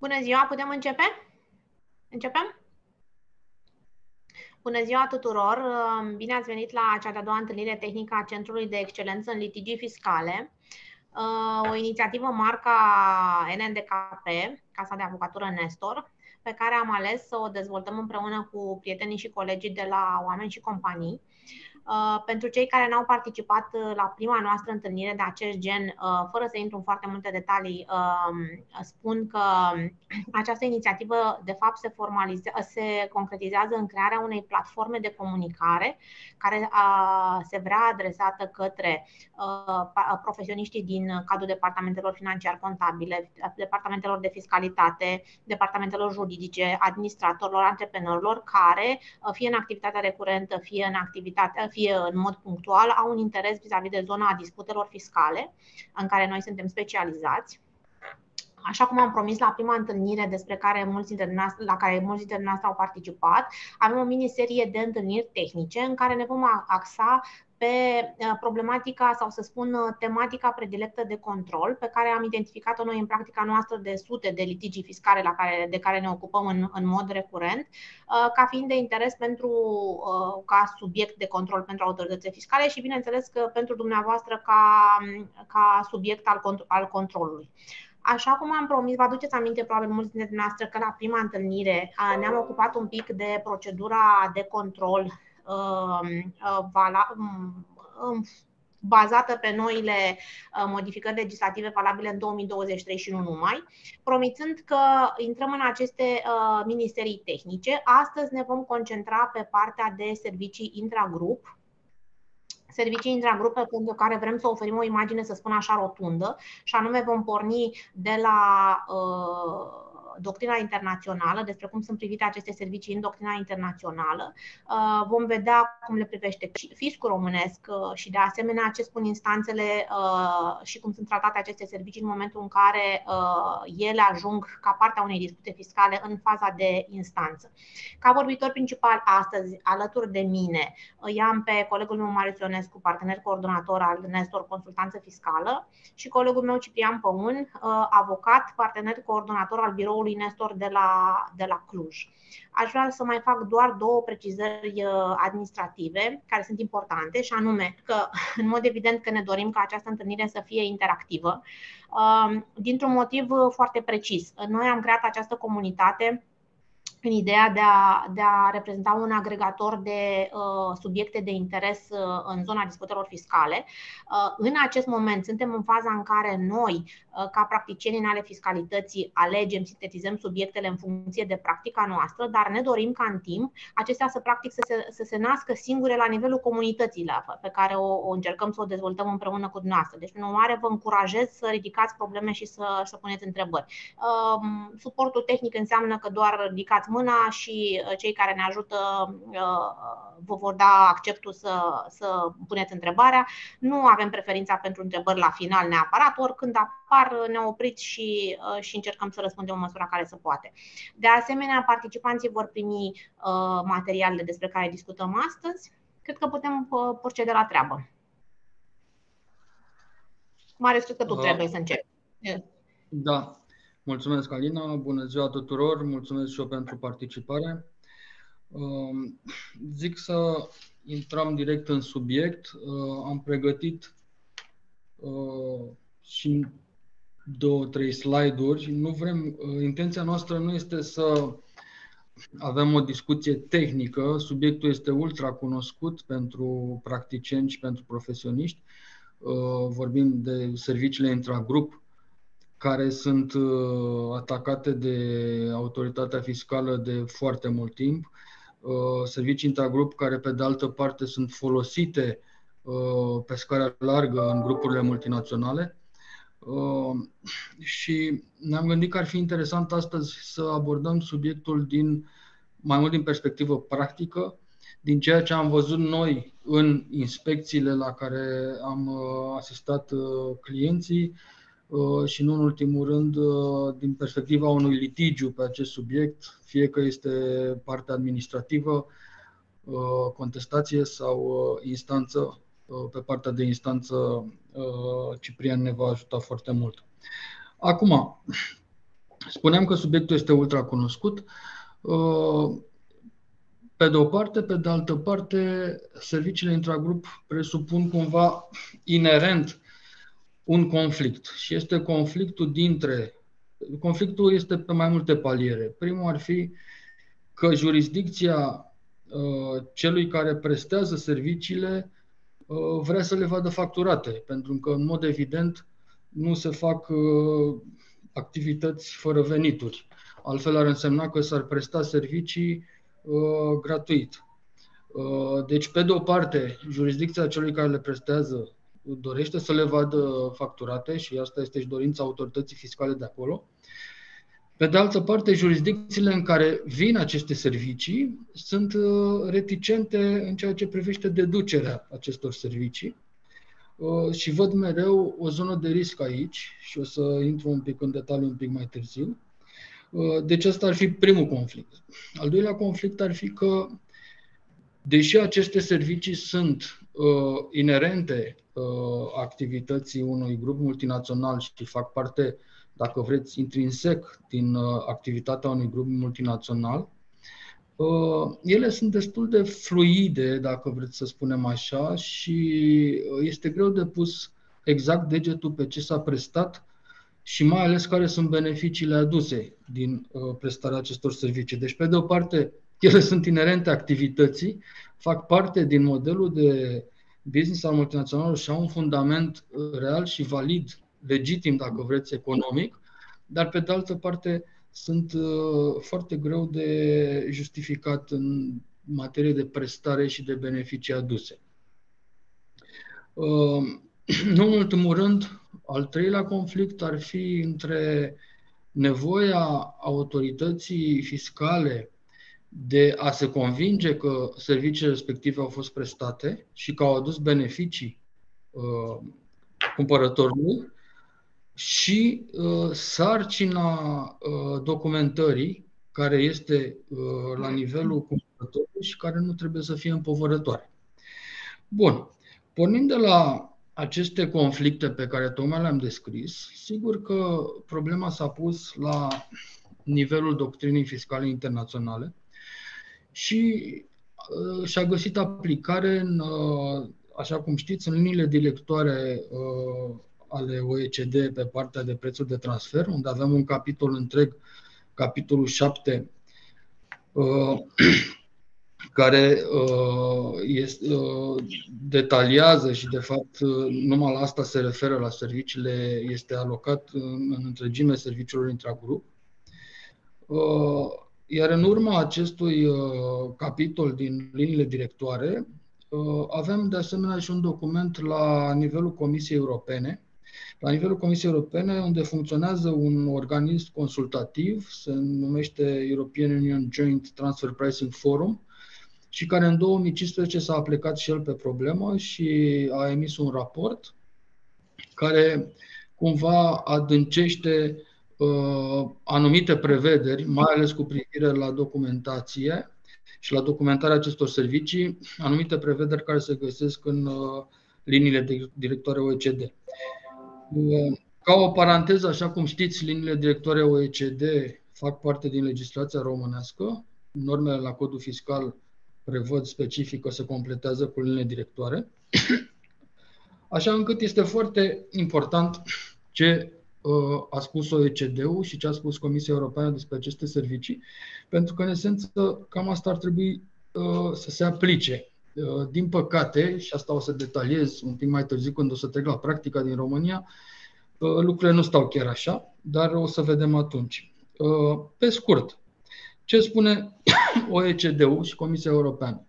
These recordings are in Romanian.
Bună ziua, putem începe? Începem? Bună ziua tuturor! Bine ați venit la cea de-a doua întâlnire tehnică a Centrului de Excelență în Litigii Fiscale, o inițiativă marca NNDKP, Casa de Avocatură Nestor, pe care am ales să o dezvoltăm împreună cu prietenii și colegii de la Oameni și Companii. Pentru cei care n-au participat la prima noastră întâlnire de acest gen, fără să intru în foarte multe detalii, spun că această inițiativă de fapt se concretizează în crearea unei platforme de comunicare care se vrea adresată către profesioniștii din cadrul departamentelor financiar-contabile, departamentelor de fiscalitate, departamentelor juridice, administratorilor, antreprenorilor, care, fie în activitatea recurentă, fie în mod punctual, au un interes vis-a-vis de zona disputelor fiscale, în care noi suntem specializați. Așa cum am promis la prima întâlnire la care mulți dintre dumneavoastră au participat, avem o miniserie de întâlniri tehnice în care ne vom axa pe problematica sau să spun tematica predilectă de control pe care am identificat-o noi în practica noastră de sute de litigii fiscale de care ne ocupăm în mod recurent, ca fiind de interes ca subiect de control pentru autoritățile fiscale și bineînțeles că pentru dumneavoastră ca subiect al controlului. Așa cum am promis, vă aduceți aminte probabil mulți dintre dumneavoastră că la prima întâlnire ne-am ocupat un pic de procedura de control bazată pe noile modificări legislative valabile în 2023 și nu numai, promițând că intrăm în aceste ministerii tehnice. Astăzi ne vom concentra pe partea de servicii intragrup, pentru care vrem să oferim o imagine, să spun așa, rotundă, și anume vom porni de la doctrina internațională, despre cum sunt privite aceste servicii în doctrina internațională. Vom vedea cum le privește fiscul românesc și de asemenea ce spun instanțele și cum sunt tratate aceste servicii în momentul în care ele ajung ca parte a unei dispute fiscale în faza de instanță. Ca vorbitor principal astăzi, alături de mine, îi am pe colegul meu Marius Ionescu, partener coordonator al Nestor Consultanță Fiscală, și colegul meu Ciprian Păun, avocat, partener coordonator al biroului Nestor de la Cluj. Aș vrea să mai fac doar două precizări administrative care sunt importante, și anume că, în mod evident, că ne dorim ca această întâlnire să fie interactivă, dintr-un motiv foarte precis. Noi am creat această comunitate în ideea de a reprezenta un agregator de subiecte de interes în zona disputelor fiscale. În acest moment suntem în faza în care noi, ca practicieni în ale fiscalității, alegem, sintetizăm subiectele în funcție de practica noastră, dar ne dorim ca în timp acestea să se nască singure la nivelul comunității pe care o încercăm să o dezvoltăm împreună cu dumneavoastră. Deci, prin urmare, vă încurajez să ridicați probleme și să puneți întrebări. Suportul tehnic înseamnă că doar ridicați mâna și cei care ne ajută vă vor da acceptul să puneți întrebarea. Nu avem preferința pentru întrebări la final neapărat, oricând apar ne opriți și încercăm să răspundem în măsura care se poate. De asemenea, participanții vor primi materialele despre care discutăm astăzi. Cred că putem procede la treabă. Marius, cred că tu trebuie să începi. Da. Mulțumesc, Alina. Bună ziua tuturor. Mulțumesc și eu pentru participare. Zic să intrăm direct în subiect. Am pregătit și 2-3 slide-uri. Intenția noastră nu este să avem o discuție tehnică. Subiectul este ultra cunoscut pentru practicieni și pentru profesioniști. Vorbim de serviciile intragrup care sunt atacate de autoritatea fiscală de foarte mult timp, servicii intragrup care pe de altă parte sunt folosite pe scară largă în grupurile multinaționale, și ne-am gândit că ar fi interesant astăzi să abordăm subiectul mai mult din perspectivă practică, din ceea ce am văzut noi în inspecțiile la care am asistat clienții, și nu în ultimul rând din perspectiva unui litigiu pe acest subiect, fie că este partea administrativă, contestație sau instanță. Pe partea de instanță Ciprian ne va ajuta foarte mult. Acum, Spuneam că subiectul este ultra cunoscut. Pe de o parte, pe de altă parte, serviciile intragrup presupun cumva inerent un conflict. Și este conflictul este pe mai multe paliere. Primul ar fi că jurisdicția celui care prestează serviciile vrea să le vadă facturate, pentru că, în mod evident, nu se fac activități fără venituri. Altfel ar însemna că s-ar presta servicii gratuit. Deci, pe de o parte, jurisdicția celui care le prestează dorește să le vadă facturate și asta este și dorința autorității fiscale de acolo. Pe de altă parte, jurisdicțiile în care vin aceste servicii sunt reticente în ceea ce privește deducerea acestor servicii și văd mereu o zonă de risc aici și o să intru un pic în detaliu un pic mai târziu. Deci ăsta ar fi primul conflict. Al doilea conflict ar fi că, deși aceste servicii sunt inerente activității unui grup multinațional și fac parte, dacă vreți, intrinsec din activitatea unui grup multinațional, ele sunt destul de fluide, dacă vreți să spunem așa, și este greu de pus exact degetul pe ce s-a prestat și mai ales care sunt beneficiile aduse din prestarea acestor servicii. Deci, pe de o parte, ele sunt inerente activității, fac parte din modelul de business al multinaționalului și au un fundament real și valid, legitim, dacă vreți, economic, dar pe de altă parte sunt foarte greu de justificat în materie de prestare și de beneficii aduse. Nu în ultimul rând, al treilea conflict ar fi între nevoia autorității fiscale de a se convinge că serviciile respective au fost prestate și că au adus beneficii cumpărătorului și sarcina documentării care este la nivelul cumpărătorului și care nu trebuie să fie împovărătoare. Bun. Pornind de la aceste conflicte pe care tocmai le-am descris, sigur că problema s-a pus la nivelul doctrinii fiscale internaționale și și-a găsit aplicare în, așa cum știți, în liniile directoare ale OECD pe partea de prețuri de transfer, unde avem un capitol întreg, capitolul 7, care detaliază și, de fapt, numai la asta se referă, la serviciile, este alocat în întregime serviciilor intragrup. Iar în urma acestui capitol din liniile directoare, avem de asemenea și un document la nivelul Comisiei Europene, unde funcționează un organism consultativ, se numește European Union Joint Transfer Pricing Forum, și care în 2015 s-a aplicat și el pe problemă și a emis un raport care cumva adâncește anumite prevederi, mai ales cu privire la documentație și la documentarea acestor servicii, anumite prevederi care se găsesc în liniile directoare OECD. Ca o paranteză, așa cum știți, liniile directoare OECD fac parte din legislația românească. Normele la codul fiscal prevăd specific că se completează cu liniile directoare. Așa încât este foarte important ce a spus OECD-ul și ce a spus Comisia Europeană despre aceste servicii, pentru că, în esență, cam asta ar trebui să se aplice. Din păcate, și asta o să detaliez un pic mai târziu când o să trec la practica din România, lucrurile nu stau chiar așa, dar o să vedem atunci. Pe scurt, ce spune OECD-ul și Comisia Europeană?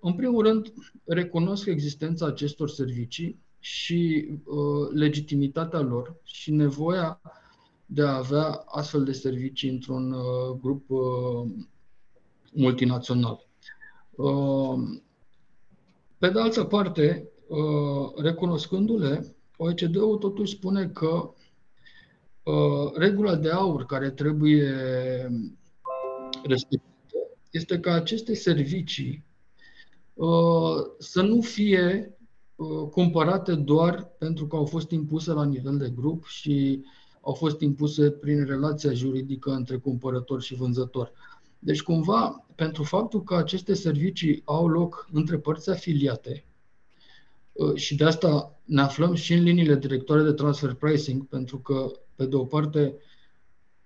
În primul rând, recunosc existența acestor servicii și legitimitatea lor și nevoia de a avea astfel de servicii într-un grup multinațional. Pe de altă parte, recunoscându-le, OECD-ul totuși spune că regula de aur care trebuie respectată este ca aceste servicii să nu fie cumpărate doar pentru că au fost impuse la nivel de grup și au fost impuse prin relația juridică între cumpărător și vânzător. Deci, cumva, pentru faptul că aceste servicii au loc între părți afiliate, și de asta ne aflăm și în liniile directoare de transfer pricing, pentru că, pe de o parte,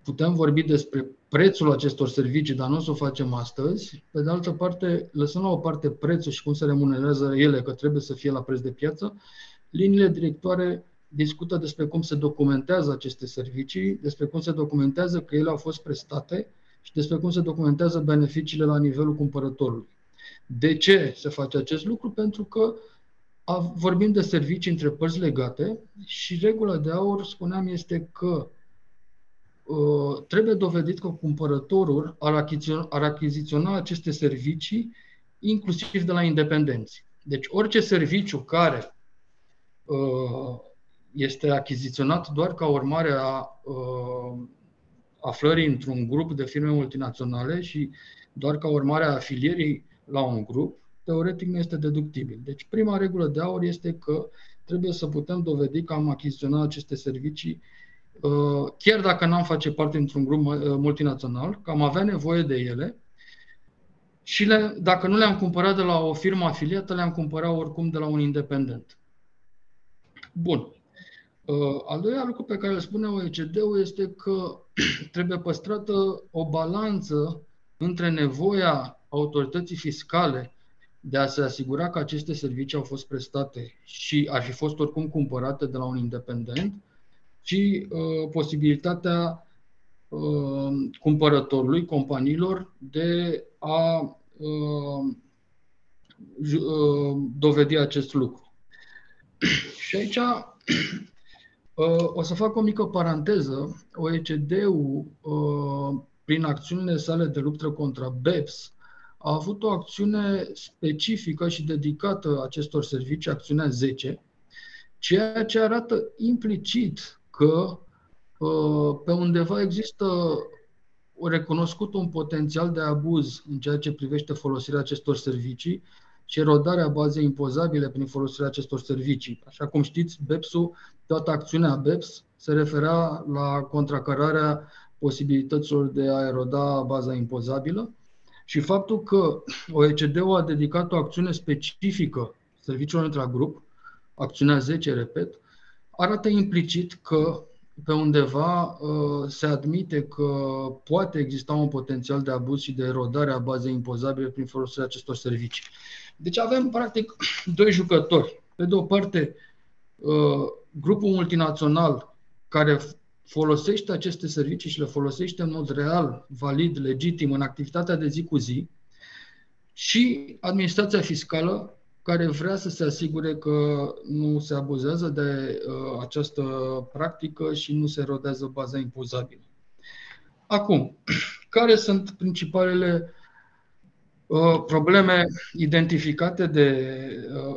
putem vorbi despre prețul acestor servicii, dar nu o să o facem astăzi. Pe de altă parte, lăsând la o parte prețul și cum se remunerează ele, că trebuie să fie la preț de piață, liniile directoare discută despre cum se documentează aceste servicii, despre cum se documentează că ele au fost prestate și despre cum se documentează beneficiile la nivelul cumpărătorului. De ce se face acest lucru? Pentru că vorbim de servicii între părți legate și regula de aur, spuneam, este că trebuie dovedit că cumpărătorul ar achiziționa aceste servicii inclusiv de la independenți. Deci orice serviciu care este achiziționat doar ca urmare a aflării într-un grup de firme multinaționale și doar ca urmare a afilierii la un grup, teoretic nu este deductibil. Deci prima regulă de aur este că trebuie să putem dovedi că am achiziționat aceste servicii chiar dacă n-am face parte dintr-un grup multinațional, că am avea nevoie de ele și dacă nu le-am cumpărat de la o firmă afiliată, le-am cumpărat oricum de la un independent. Bun. Al doilea lucru pe care îl spune OECD-ul este că trebuie păstrată o balanță între nevoia autorității fiscale de a se asigura că aceste servicii au fost prestate și ar fi fost oricum cumpărate de la un independent și posibilitatea cumpărătorului, companiilor, de a dovedi acest lucru. Și aici o să fac o mică paranteză. OECD-ul, prin acțiunile sale de luptă contra BEPS, a avut o acțiune specifică și dedicată acestor servicii, acțiunea 10, ceea ce arată implicit că pe undeva există recunoscut un potențial de abuz în ceea ce privește folosirea acestor servicii și erodarea bazei impozabile prin folosirea acestor servicii. Așa cum știți, BEPS-ul, toată acțiunea BEPS se referea la contracararea posibilităților de a eroda baza impozabilă și faptul că OECD-ul a dedicat o acțiune specifică serviciilor intragrup, acțiunea 10, repet, arată implicit că pe undeva se admite că poate exista un potențial de abuz și de erodare a bazei impozabile prin folosirea acestor servicii. Deci avem, practic, doi jucători. Pe de o parte, grupul multinațional care folosește aceste servicii și le folosește în mod real, valid, legitim, în activitatea de zi cu zi, și administrația fiscală, care vrea să se asigure că nu se abuzează de această practică și nu se erodează baza impozabilă. Acum, care sunt principalele probleme identificate de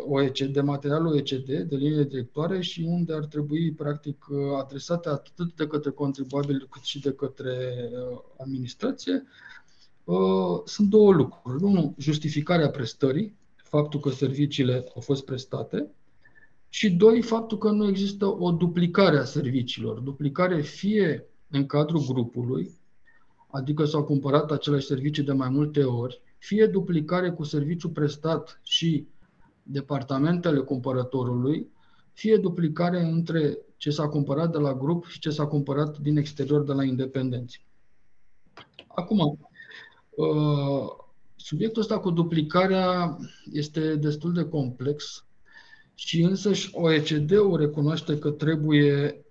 OECD, de materialul OECD, de liniile directoare și unde ar trebui, practic, adresate atât de către contribuabili cât și de către administrație? Sunt două lucruri. Unul, justificarea prestării, faptul că serviciile au fost prestate, și doi, faptul că nu există o duplicare a serviciilor. Duplicare fie în cadrul grupului, adică s-au cumpărat aceleași servicii de mai multe ori, fie duplicare cu serviciu prestat și departamentele cumpărătorului, fie duplicare între ce s-a cumpărat de la grup și ce s-a cumpărat din exterior de la independenți. Acum, subiectul ăsta cu duplicarea este destul de complex și însăși OECD-ul recunoaște că trebuie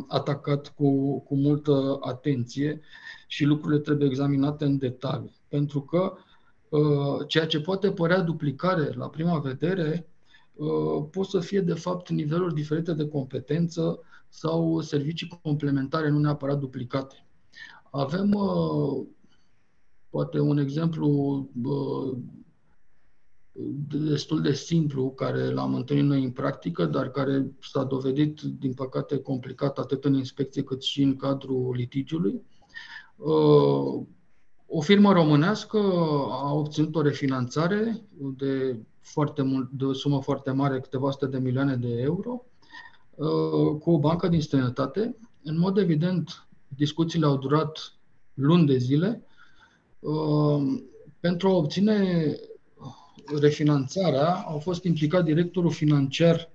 atacat cu multă atenție și lucrurile trebuie examinate în detaliu. Pentru că ceea ce poate părea duplicare la prima vedere pot să fie de fapt niveluri diferite de competență sau servicii complementare, nu neapărat duplicate. Avem poate un exemplu destul de simplu, care l-am întâlnit noi în practică, dar care s-a dovedit, din păcate, complicat atât în inspecție cât și în cadrul litigiului. O firmă românească a obținut o refinanțare de o sumă foarte mare, câteva sute de milioane de euro, cu o bancă din străinătate. În mod evident, discuțiile au durat luni de zile. Pentru a obține refinanțarea, au fost implicat directorul financiar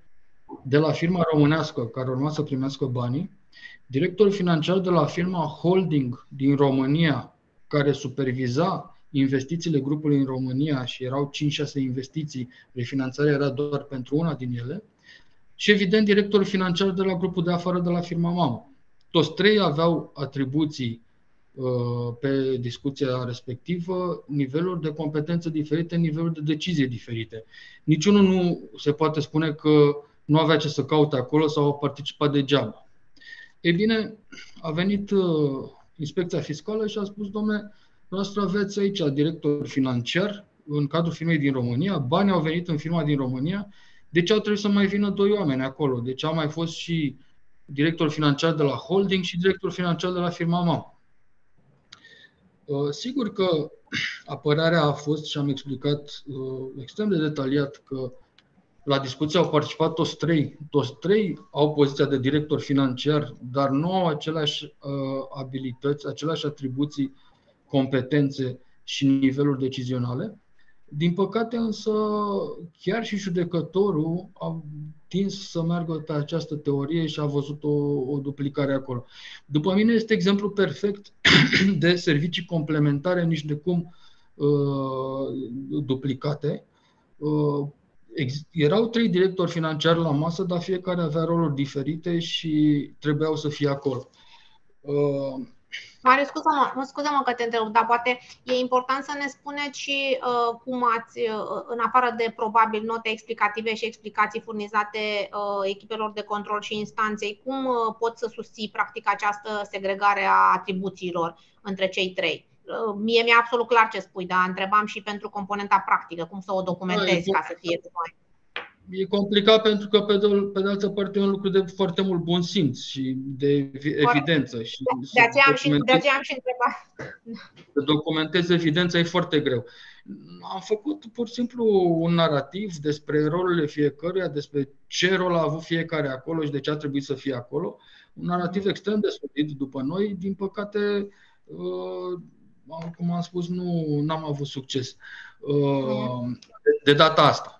de la firma românească, care urma să primească banii, directorul financiar de la firma holding din România, care superviza investițiile grupului în România și erau 5-6 investiții, refinanțarea era doar pentru una din ele, și evident directorul financiar de la grupul de afară de la firma mamă. Toți trei aveau atribuții pe discuția respectivă, niveluri de competență diferite, niveluri de decizie diferite. Niciunul nu se poate spune că nu avea ce să caute acolo sau a participat degeaba. Ei bine, a venit inspecția fiscală și a spus: dom'le, noastră aveți aici director financiar în cadrul firmei din România, banii au venit în firma din România, de ce au trebuit să mai vină 2 oameni acolo? De ce a mai fost și director financiar de la holding și director financiar de la firma mamă? Sigur că apărarea a fost, și am explicat extrem de detaliat, că la discuție au participat toți trei. Toți trei au poziția de director financiar, dar nu au aceleași abilități, aceleași atribuții, competențe și niveluri decizionale. Din păcate însă, chiar și judecătorul a tins să meargă pe această teorie și a văzut o duplicare acolo. După mine este exemplu perfect de servicii complementare, nici de cum duplicate. Erau 3 directori financiari la masă, dar fiecare avea roluri diferite și trebuiau să fie acolo. Marius, scuză-mă că te întrerup, dar poate e important să ne spuneți și cum ați, în afară de probabil note explicative și explicații furnizate echipelor de control și instanței, cum poți să susții practic această segregare a atribuțiilor între cei 3? Mie mi-e absolut clar ce spui, dar întrebam și pentru componenta practică, cum să o documentezi ca să fie mai... E complicat pentru că, pe de altă parte, e un lucru de foarte mult bun simț și de evidență. Și de aceea am și întrebat. Să documentezi evidența e foarte greu. Am făcut pur și simplu un narativ despre rolurile fiecăruia, despre ce rol a avut fiecare acolo și de ce a trebuit să fie acolo. Un narativ extrem de solid după noi. Din păcate, cum am spus, nu am avut succes de data asta.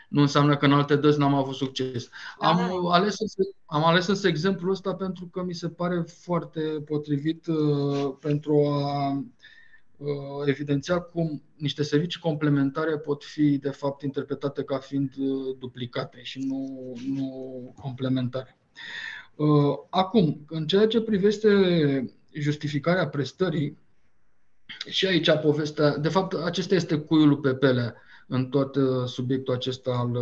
Nu înseamnă că în alte dăți n-am avut succes. Am ales însă exemplul ăsta pentru că mi se pare foarte potrivit pentru a evidenția cum niște servicii complementare pot fi de fapt interpretate ca fiind duplicate și nu complementare. Acum, în ceea ce privește justificarea prestării, și aici povestea, de fapt acesta este cuiul pe pelea în tot subiectul acesta al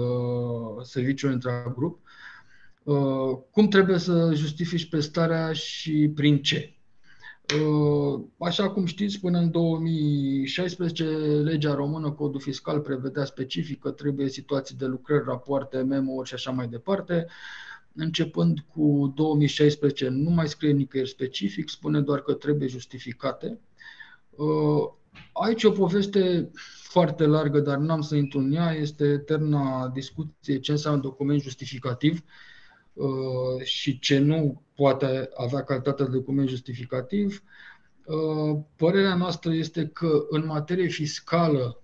serviciului intragrup. Cum trebuie să justifici prestarea și prin ce? Așa cum știți, până în 2016, legea română, codul fiscal, prevedea specific că trebuie situații de lucrări, rapoarte, memo-uri și așa mai departe. Începând cu 2016 nu mai scrie nicăieri specific, spune doar că trebuie justificate. Aici o poveste foarte largă, dar n-am să intru în ea, este eterna discuție ce înseamnă document justificativ și ce nu poate avea calitatea de document justificativ. Părerea noastră este că în materie fiscală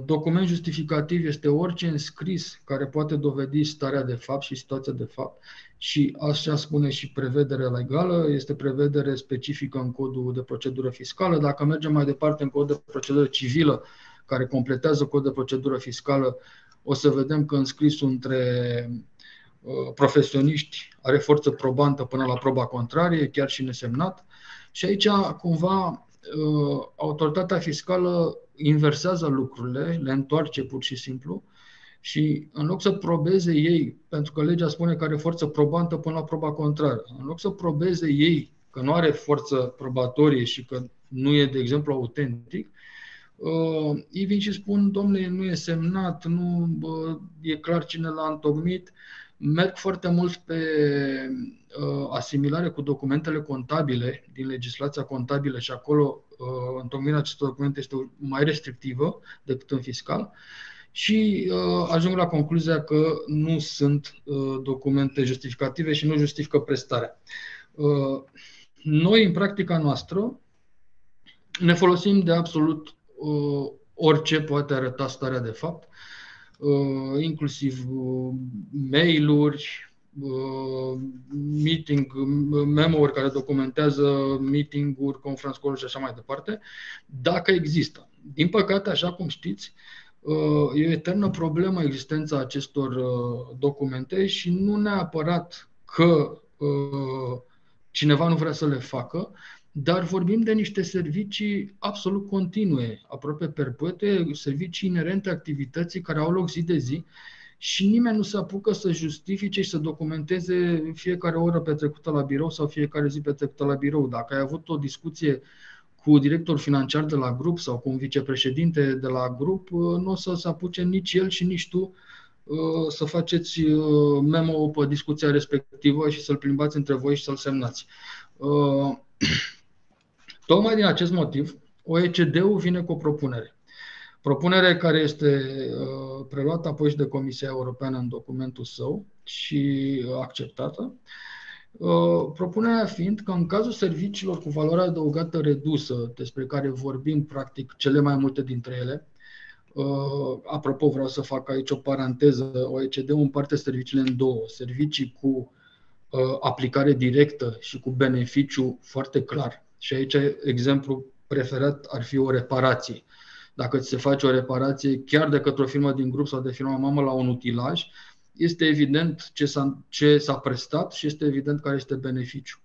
document justificativ este orice înscris care poate dovedi starea de fapt și situația de fapt și așa spune și prevederea legală, este prevedere specifică în codul de procedură fiscală. Dacă mergem mai departe în cod de procedură civilă, care completează cod de procedură fiscală, o să vedem că înscrisul între profesioniști are forță probantă până la proba contrarie, chiar și nesemnat. Și aici cumva autoritatea fiscală inversează lucrurile, le întoarce pur și simplu și în loc să probeze ei, pentru că legea spune că are forță probantă până la proba contrară, în loc să probeze ei că nu are forță probatorie și că nu e, de exemplu, autentic, ei vin și spun: domnule, nu e semnat, nu e clar cine l-a întocmit. Merg foarte mult pe asimilare cu documentele contabile din legislația contabilă și acolo întocmirea acestor documente este mai restrictivă decât în fiscal. și ajung la concluzia că nu sunt documente justificative și nu justifică prestarea. Noi, în practica noastră, ne folosim de absolut orice poate arăta starea de fapt, inclusiv mail-uri, meeting, memo-uri care documentează meeting-uri, conference call-uri și așa mai departe, dacă există. Din păcate, așa cum știți, e o eternă problemă existența acestor documente și nu neapărat că cineva nu vrea să le facă, dar vorbim de niște servicii absolut continue, aproape perpetue, servicii inerente activității care au loc zi de zi și nimeni nu se apucă să justifice și să documenteze fiecare oră petrecută la birou sau fiecare zi petrecută la birou. Dacă ai avut o discuție cu directorul financiar de la grup sau cu un vicepreședinte de la grup, nu o să se apuce nici el și nici tu să faceți memo pe discuția respectivă și să-l plimbați între voi și să-l semnați. Tocmai din acest motiv, OECD-ul vine cu o propunere. Propunere care este preluată apoi și de Comisia Europeană în documentul său și acceptată. Propunerea fiind că în cazul serviciilor cu valoare adăugată redusă, despre care vorbim practic cele mai multe dintre ele, apropo, vreau să fac aici o paranteză, OECD-ul împarte serviciile în două, servicii cu aplicare directă și cu beneficiu foarte clar. Și aici exemplu preferat ar fi o reparație. Dacă ți se face o reparație chiar de către o firmă din grup sau de firma mamă la un utilaj, este evident ce s-a prestat și este evident care este beneficiu.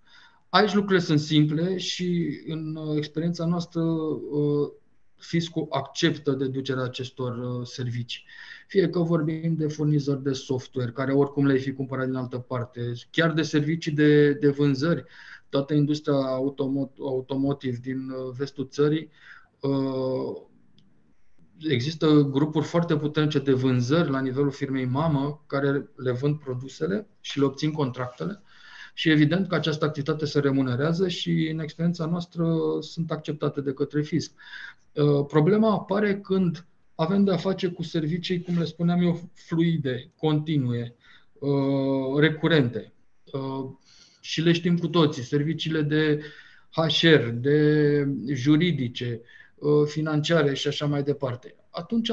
Aici lucrurile sunt simple și în experiența noastră fiscul acceptă deducerea acestor servicii. Fie că vorbim de furnizori de software, care oricum le-ai fi cumpărat din altă parte, chiar de servicii de vânzări. Toată industria automotive din vestul țării, există grupuri foarte puternice de vânzări la nivelul firmei mamă care le vând produsele și le obțin contractele. Și evident că această activitate se remunerează și în experiența noastră sunt acceptate de către fisc. Problema apare când avem de-a face cu servicii, cum le spuneam eu, fluide, continue, recurente. Și le știm cu toții, serviciile de HR, de juridice, financiare și așa mai departe. Atunci,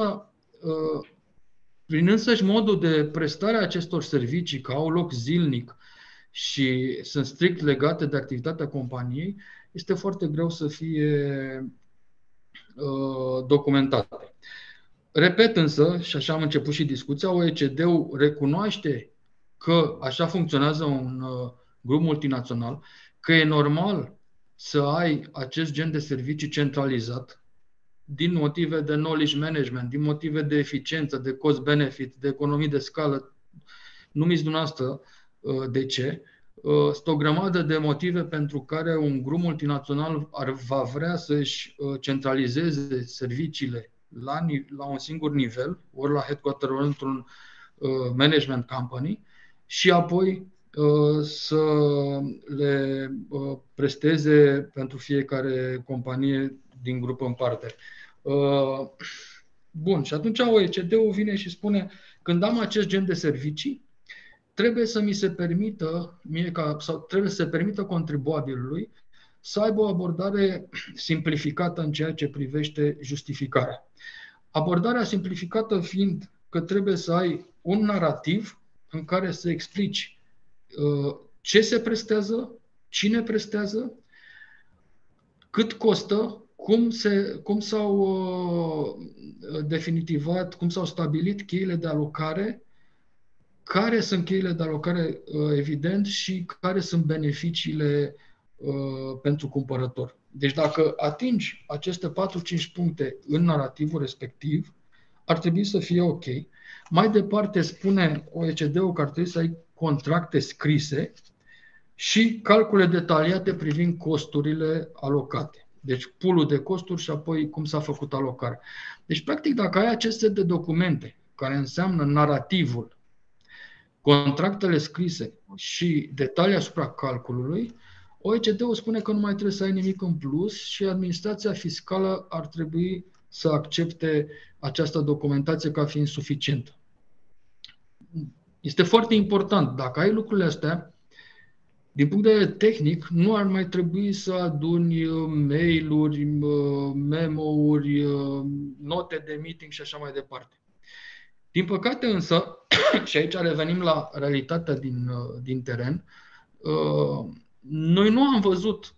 prin însăși modul de prestare a acestor servicii, că au loc zilnic și sunt strict legate de activitatea companiei, este foarte greu să fie documentate. Repet însă, și așa am început și discuția, OECD-ul recunoaște că așa funcționează un grup multinațional, că e normal să ai acest gen de servicii centralizat din motive de knowledge management, din motive de eficiență, de cost-benefit, de economii de scală. Numiți dumneavoastră de ce. Sunt o grămadă de motive pentru care un grup multinațional va vrea să-și centralizeze serviciile la un singur nivel, ori la headquarter, ori într-un management company, și apoi să le presteze pentru fiecare companie din grup în parte. Bun, și atunci OECD-ul vine și spune, când am acest gen de servicii, trebuie să mi se permită, sau trebuie să se permită contribuabilului să aibă o abordare simplificată în ceea ce privește justificarea. Abordarea simplificată fiind că trebuie să ai un narativ în care să explici ce se prestează, cine prestează, cât costă, cum s-au definitivat, cum s-au stabilit cheile de alocare, care sunt cheile de alocare, evident, și care sunt beneficiile pentru cumpărător. Deci dacă atingi aceste 4-5 puncte în narativul respectiv, ar trebui să fie ok. Mai departe spune OECD-ul că ar trebui să ai contracte scrise și calcule detaliate privind costurile alocate. Deci pool-ul de costuri și apoi cum s-a făcut alocarea. Deci, practic, dacă ai acest set de documente care înseamnă narativul, contractele scrise și detalii asupra calculului, OECD-ul spune că nu mai trebuie să ai nimic în plus și administrația fiscală ar trebui să accepte această documentație ca fiind suficientă. Este foarte important. Dacă ai lucrurile astea, din punct de vedere tehnic, nu ar mai trebui să aduni mail-uri, memo-uri, note de meeting și așa mai departe. Din păcate însă, și aici revenim la realitatea din teren, noi nu am văzut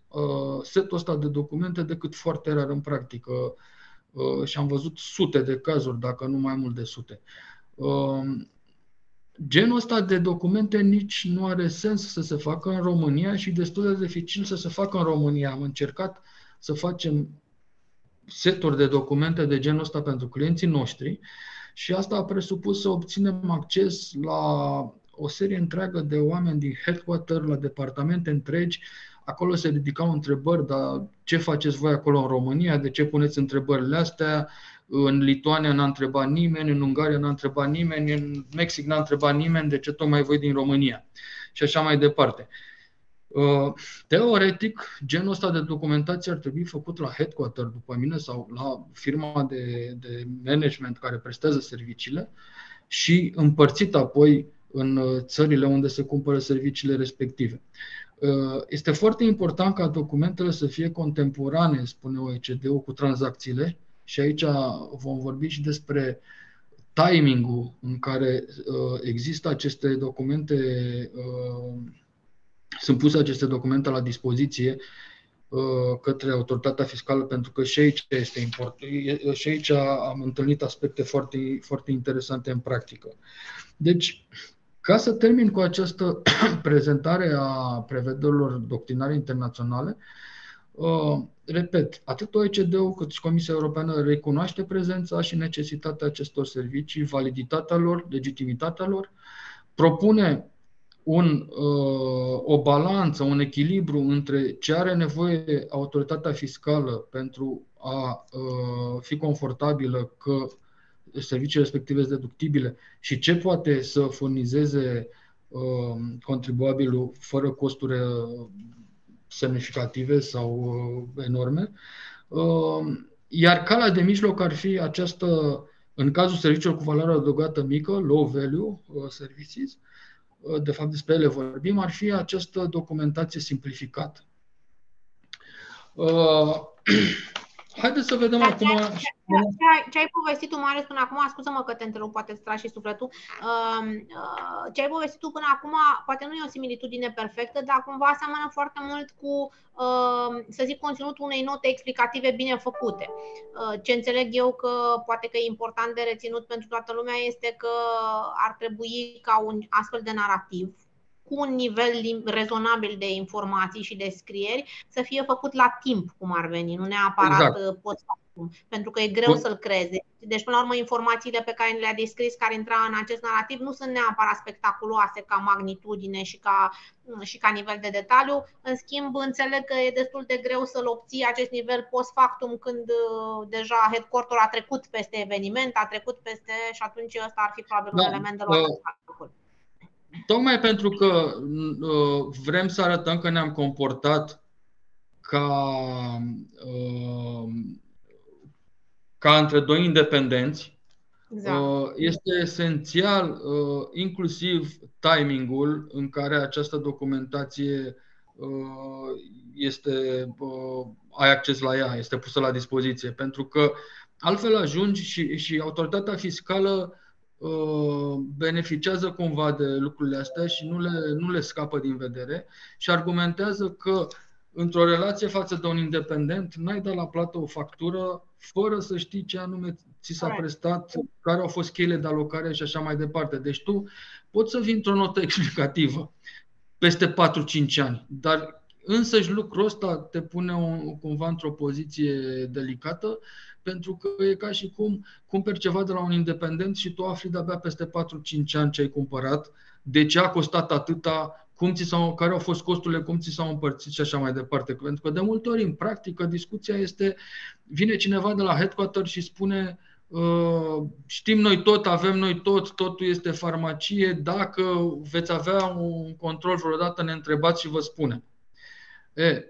setul ăsta de documente decât foarte rar în practică și am văzut sute de cazuri, dacă nu mai mult de sute. Genul ăsta de documente nici nu are sens să se facă în România și destul de dificil să se facă în România. Am încercat să facem seturi de documente de genul ăsta pentru clienții noștri și asta a presupus să obținem acces la o serie întreagă de oameni din headquarter, la departamente întregi. Acolo se ridicau întrebări, dar ce faceți voi acolo în România? De ce puneți întrebările astea? În Lituania n-a întrebat nimeni, în Ungaria n-a întrebat nimeni, în Mexic n-a întrebat nimeni, de ce tocmai voi din România? Și așa mai departe. Teoretic, genul ăsta de documentație ar trebui făcut la headquarter, după mine, sau la firma de management care prestează serviciile și împărțit apoi în țările unde se cumpără serviciile respective. Este foarte important ca documentele să fie contemporane, spune OECD-ul, cu tranzacțiile și aici vom vorbi și despre timingul în care există aceste documente, sunt puse aceste documente la dispoziție către autoritatea fiscală, pentru că și aici este important. Și aici am întâlnit aspecte foarte, foarte interesante în practică. Deci, ca să termin cu această prezentare a prevederilor doctrinare internaționale, repet, atât OECD-ul cât și Comisia Europeană recunoaște prezența și necesitatea acestor servicii, validitatea lor, legitimitatea lor, propune o balanță, un echilibru între ce are nevoie autoritatea fiscală pentru a fi confortabilă că serviciile respective sunt deductibile și ce poate să furnizeze contribuabilul fără costuri semnificative sau enorme. Iar calea de mijloc ar fi această, în cazul serviciilor cu valoare adăugată mică, low value services, de fapt despre ele vorbim, ar fi această documentație simplificată. Haideți să vedem acum... Ce ai povestit tu, Marius, până acum, scuză-mă că te întrerup, poate îți tragi și sufletul, ce ai povestit tu până acum, poate nu e o similitudine perfectă, dar cumva seamănă foarte mult cu, să zic, conținutul unei note explicative bine făcute. Ce înțeleg eu că poate că e important de reținut pentru toată lumea este că ar trebui ca un astfel de narativ, cu un nivel rezonabil de informații și descrieri, să fie făcut la timp, cum ar veni, nu neapărat post-factum, pentru că e greu să-l creeze. Deci, până la urmă, informațiile pe care le-a descris, care intra în acest narativ, nu sunt neapărat spectaculoase ca magnitudine și ca nivel de detaliu. În schimb, înțeleg că e destul de greu să-l obții acest nivel post-factum când deja headquarter a trecut peste eveniment, a trecut peste și atunci ăsta ar fi probabil un element de luat în calcul. Tocmai pentru că vrem să arătăm că ne-am comportat ca între doi independenți, exact. Este esențial inclusiv timingul în care această documentație ai acces la ea, este pusă la dispoziție. Pentru că altfel ajungi și autoritatea fiscală beneficiază cumva de lucrurile astea și nu le scapă din vedere și argumentează că într-o relație față de un independent n-ai dat la plată o factură fără să știi ce anume ți s-a prestat, care au fost cheile de alocare și așa mai departe. Deci tu poți să vii într-o notă explicativă peste 4-5 ani, dar însăși lucrul ăsta te pune cumva într-o poziție delicată, pentru că e ca și cum cumperi ceva de la un independent și tu afli de-abia peste 4-5 ani ce ai cumpărat, de ce a costat atâta, care au fost costurile, cum ți s-au împărțit și așa mai departe. Pentru că de multe ori, în practică, discuția este, vine cineva de la headquarter și spune știm noi tot, avem noi tot, totul este farmacie, dacă veți avea un control vreodată, ne întrebați și vă spunem.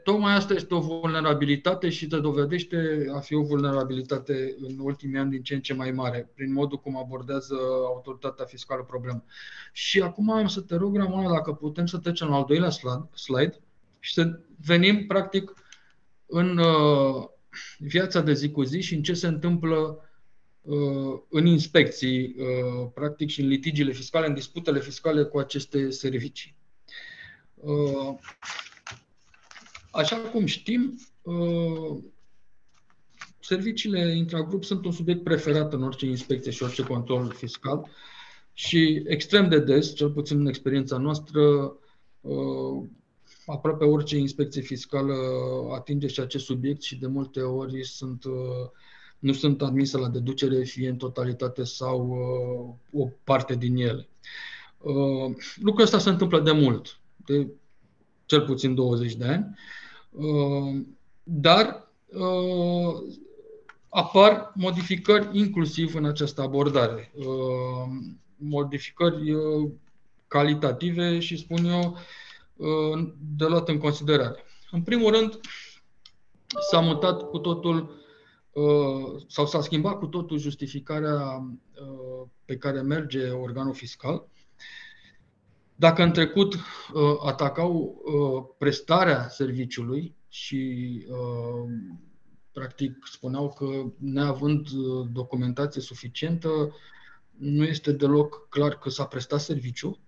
Tocmai asta este o vulnerabilitate și te dovedește a fi o vulnerabilitate în ultimii ani din ce în ce mai mare, prin modul cum abordează autoritatea fiscală problema. Și acum am să te rog, Ramona, dacă putem să trecem la al doilea slide și să venim, practic, în viața de zi cu zi și în ce se întâmplă în inspecții, practic, și în litigiile fiscale, în disputele fiscale cu aceste servicii. Așa cum știm, serviciile intragrup sunt un subiect preferat în orice inspecție și orice control fiscal și extrem de des, cel puțin în experiența noastră, aproape orice inspecție fiscală atinge și acest subiect și de multe ori nu sunt admise la deducere, fie în totalitate sau o parte din ele. Lucrul ăsta se întâmplă de mult, de cel puțin 20 de ani, dar apar modificări inclusiv în această abordare. Modificări calitative și, spun eu, de luat în considerare. În primul rând, s-a mutat cu totul sau s-a schimbat cu totul justificarea pe care merge organul fiscal. Dacă în trecut atacau prestarea serviciului și practic spuneau că neavând documentație suficientă, nu este deloc clar că s-a prestat serviciu,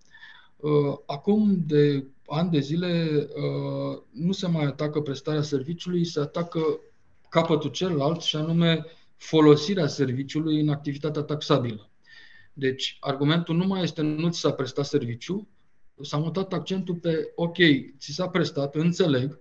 acum de ani de zile nu se mai atacă prestarea serviciului, se atacă capătul celălalt și anume folosirea serviciului în activitatea taxabilă. Deci argumentul nu mai este nu ți s-a prestat serviciu, s-a mutat accentul pe ok, ți s-a prestat, înțeleg,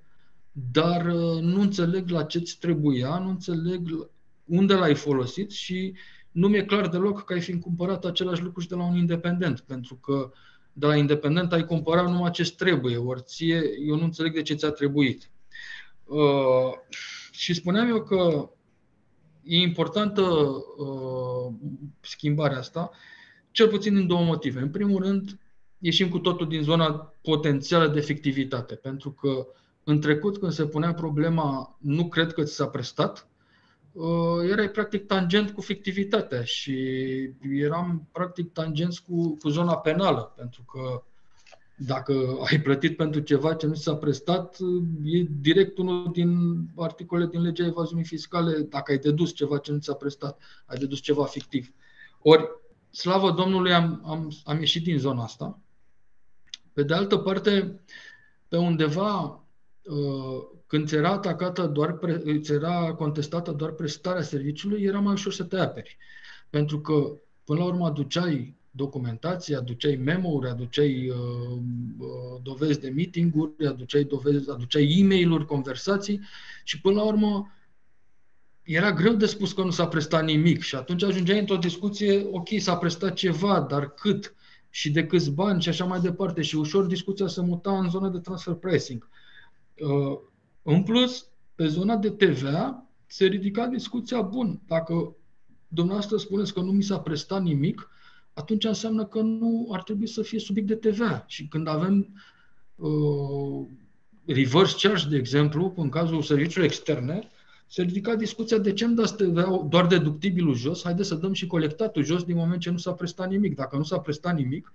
dar nu înțeleg la ce ți trebuia, nu înțeleg unde l-ai folosit și nu mi-e clar deloc că ai fi cumpărat același lucru și de la un independent, pentru că de la independent ai cumpărat numai ce-ți trebuie, ori ție, eu nu înțeleg de ce ți-a trebuit. Și spuneam eu că e importantă schimbarea asta, cel puțin din două motive. În primul rând, ieșim cu totul din zona potențială de fictivitate, pentru că în trecut, când se punea problema nu cred că ți s-a prestat, erai practic tangent cu fictivitatea și eram practic tangenți cu zona penală, pentru că dacă ai plătit pentru ceva ce nu s-a prestat, e direct unul din articolele din legea evaziunii fiscale. Dacă ai dedus ceva ce nu ți-a prestat, ai dedus ceva fictiv. Ori, slavă Domnului, am ieșit din zona asta. Pe de altă parte, pe undeva, când ți era contestată doar prestarea serviciului, era mai ușor să te aperi. Pentru că, până la urmă, aduceai documentație, aduceai memo-uri, aduceai dovezi de meeting-uri, aduceai e-mail-uri, conversații și, până la urmă, era greu de spus că nu s-a prestat nimic și atunci ajungeai într-o discuție, ok, s-a prestat ceva, dar cât și de câți bani și așa mai departe și ușor discuția se muta în zona de transfer pricing. În plus, pe zona de TVA se ridica discuția, bun, dacă dumneavoastră spuneți că nu mi s-a prestat nimic, atunci înseamnă că nu ar trebui să fie subiect de TVA. Și când avem reverse charge, de exemplu, în cazul serviciilor externe, se ridica discuția de ce îmi dați TVA doar deductibilul jos, haideți să dăm și colectatul jos din moment ce nu s-a prestat nimic. Dacă nu s-a prestat nimic,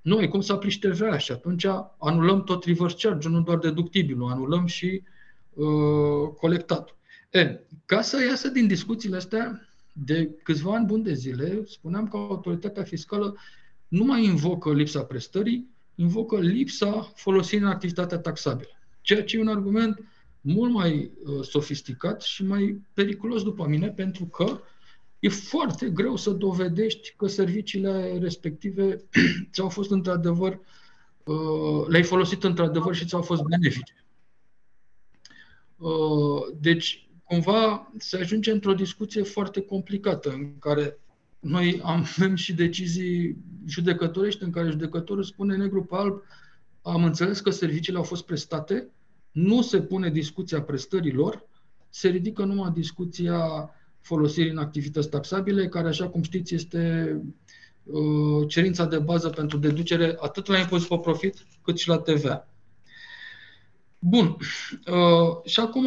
nu ai cum să aplici TVA și atunci anulăm tot reverse charge, nu doar deductibilul, anulăm și colectatul. Ca să iasă din discuțiile astea, de câțiva ani buni de zile, spuneam că autoritatea fiscală nu mai invocă lipsa prestării, invocă lipsa folosirii în activitatea taxabilă. Ceea ce e un argument mult mai sofisticat și mai periculos după mine, pentru că e foarte greu să dovedești că serviciile respective ți-au fost într-adevăr, le-ai folosit într-adevăr și ți-au fost benefice. Deci, cumva se ajunge într-o discuție foarte complicată în care noi avem și decizii judecătorești în care judecătorul spune negru pe alb, am înțeles că serviciile au fost prestate, nu se pune discuția prestărilor, se ridică numai discuția folosirii în activități taxabile, care, așa cum știți, este cerința de bază pentru deducere atât la impozit pe profit cât și la TVA. Bun. Și acum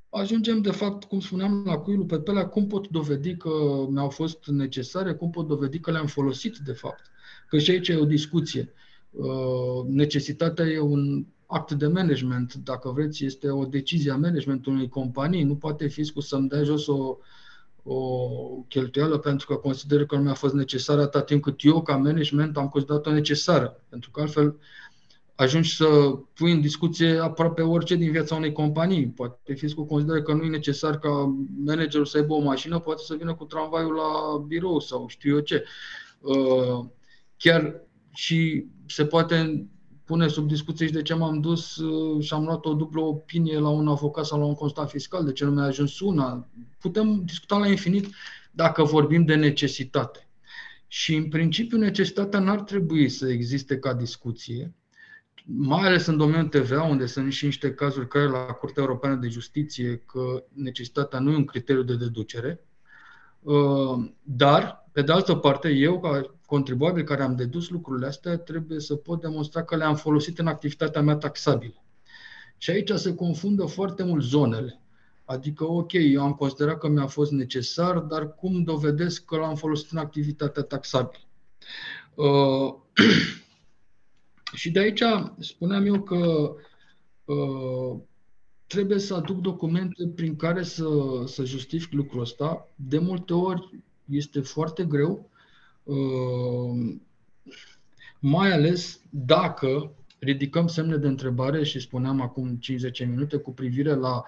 ajungem, de fapt, cum spuneam, la cuiul pe pelea, cum pot dovedi că mi-au fost necesare, cum pot dovedi că le-am folosit, de fapt. Că și aici e o discuție. Necesitatea e un act de management, dacă vreți, este o decizie a managementului unei companii. Nu poate fiscul să-mi dea jos o cheltuială pentru că consider că nu mi-a fost necesară atâta timp cât eu, ca management, am considerat-o necesară. Pentru că altfel ajungi să pui în discuție aproape orice din viața unei companii. Poate fiscul consideră că nu e necesar ca managerul să aibă o mașină, poate să vină cu tramvaiul la birou sau știu eu ce. Chiar și se poate pune sub discuție și de ce m-am dus și am luat o dublă opinie la un avocat sau la un consultant fiscal, de ce nu mi-a ajuns una. Putem discuta la infinit dacă vorbim de necesitate. Și în principiu necesitatea n-ar trebui să existe ca discuție, mai ales în domeniul TVA, unde sunt și niște cazuri care la Curtea Europeană de Justiție că necesitatea nu e un criteriu de deducere, dar, pe de altă parte, eu, ca contribuabil care am dedus lucrurile astea, trebuie să pot demonstra că le-am folosit în activitatea mea taxabilă. Și aici se confundă foarte mult zonele. Adică, ok, eu am considerat că mi-a fost necesar, dar cum dovedesc că l-am folosit în activitatea taxabilă? Și de aici spuneam eu că trebuie să aduc documente prin care să justific lucrul ăsta. De multe ori este foarte greu, mai ales dacă ridicăm semne de întrebare și spuneam acum 5-10 minute cu privire la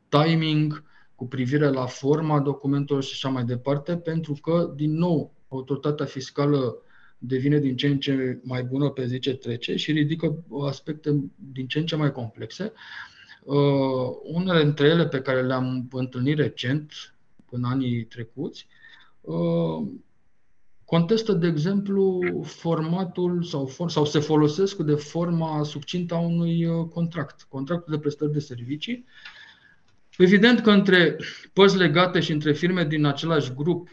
timing, cu privire la forma documentelor și așa mai departe, pentru că, din nou, autoritatea fiscală devine din ce în ce mai bună pe zi ce trece și ridică aspecte din ce în ce mai complexe. Unele dintre ele pe care le-am întâlnit recent, în anii trecuți, contestă, de exemplu, formatul sau se folosesc de forma succintă a unui contract, contractul de prestări de servicii. Evident că între părți legate și între firme din același grup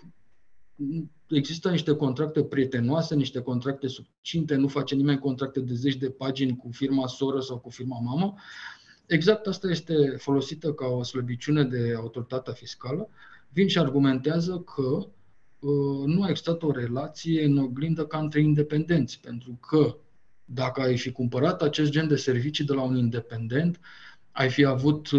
există niște contracte prietenoase, niște contracte succinte, nu face nimeni contracte de 10 de pagini cu firma soră sau cu firma mamă. Exact asta este folosită ca o slăbiciune de autoritatea fiscală. Vin și argumentează că nu a existat o relație în oglindă ca între independenți, pentru că dacă ai fi cumpărat acest gen de servicii de la un independent, ai fi avut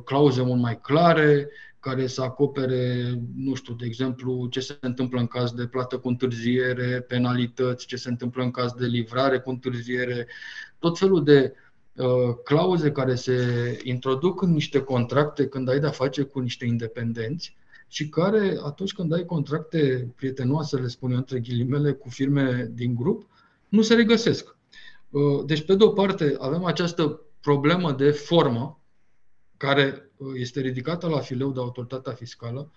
clauze mult mai clare, care să acopere, nu știu, de exemplu, ce se întâmplă în caz de plată cu întârziere, penalități, ce se întâmplă în caz de livrare cu întârziere, tot felul de clauze care se introduc în niște contracte când ai de-a face cu niște independenți și care, atunci când ai contracte prietenoase, le spun eu între ghilimele, cu firme din grup, nu se regăsesc. Deci, pe de o parte, avem această problemă de formă care este ridicată la fileu de autoritatea fiscală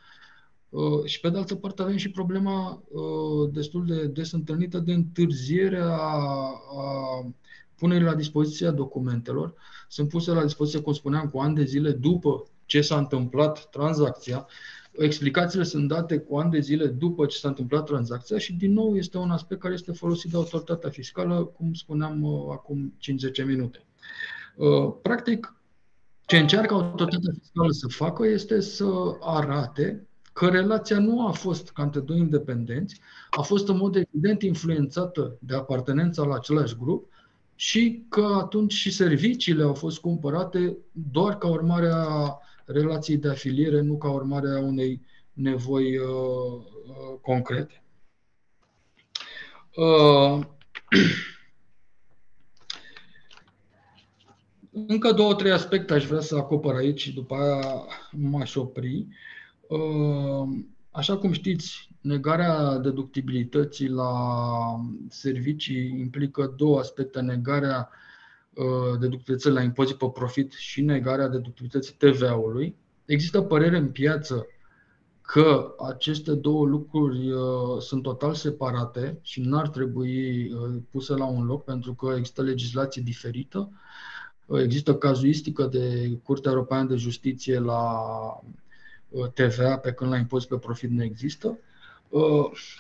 și pe de altă parte avem și problema destul de des întâlnită de întârziere a punerii la dispoziție a documentelor. Sunt puse la dispoziție, cum spuneam, cu ani de zile după ce s-a întâmplat tranzacția. Explicațiile sunt date cu ani de zile după ce s-a întâmplat tranzacția și, din nou, este un aspect care este folosit de autoritatea fiscală, cum spuneam acum 5-10 minute. Practic, ce încearcă autoritatea fiscală să facă este să arate că relația nu a fost ca între doi independenți, a fost în mod evident influențată de apartenența la același grup și că atunci și serviciile au fost cumpărate doar ca urmare a relației de afiliere, nu ca urmare a unei nevoi concrete. Încă 2-3 aspecte aș vrea să acopăr aici și după aia m-aș opri. Așa cum știți, negarea deductibilității la servicii implică 2 aspecte: negarea deductibilității la impozit pe profit și negarea deductibilității TVA-ului. Există părere în piață că aceste 2 lucruri sunt total separate și n-ar trebui puse la un loc pentru că există legislație diferită. Există cazuistică de Curtea Europeană de Justiție la TVA, pe când la impozit pe profit nu există.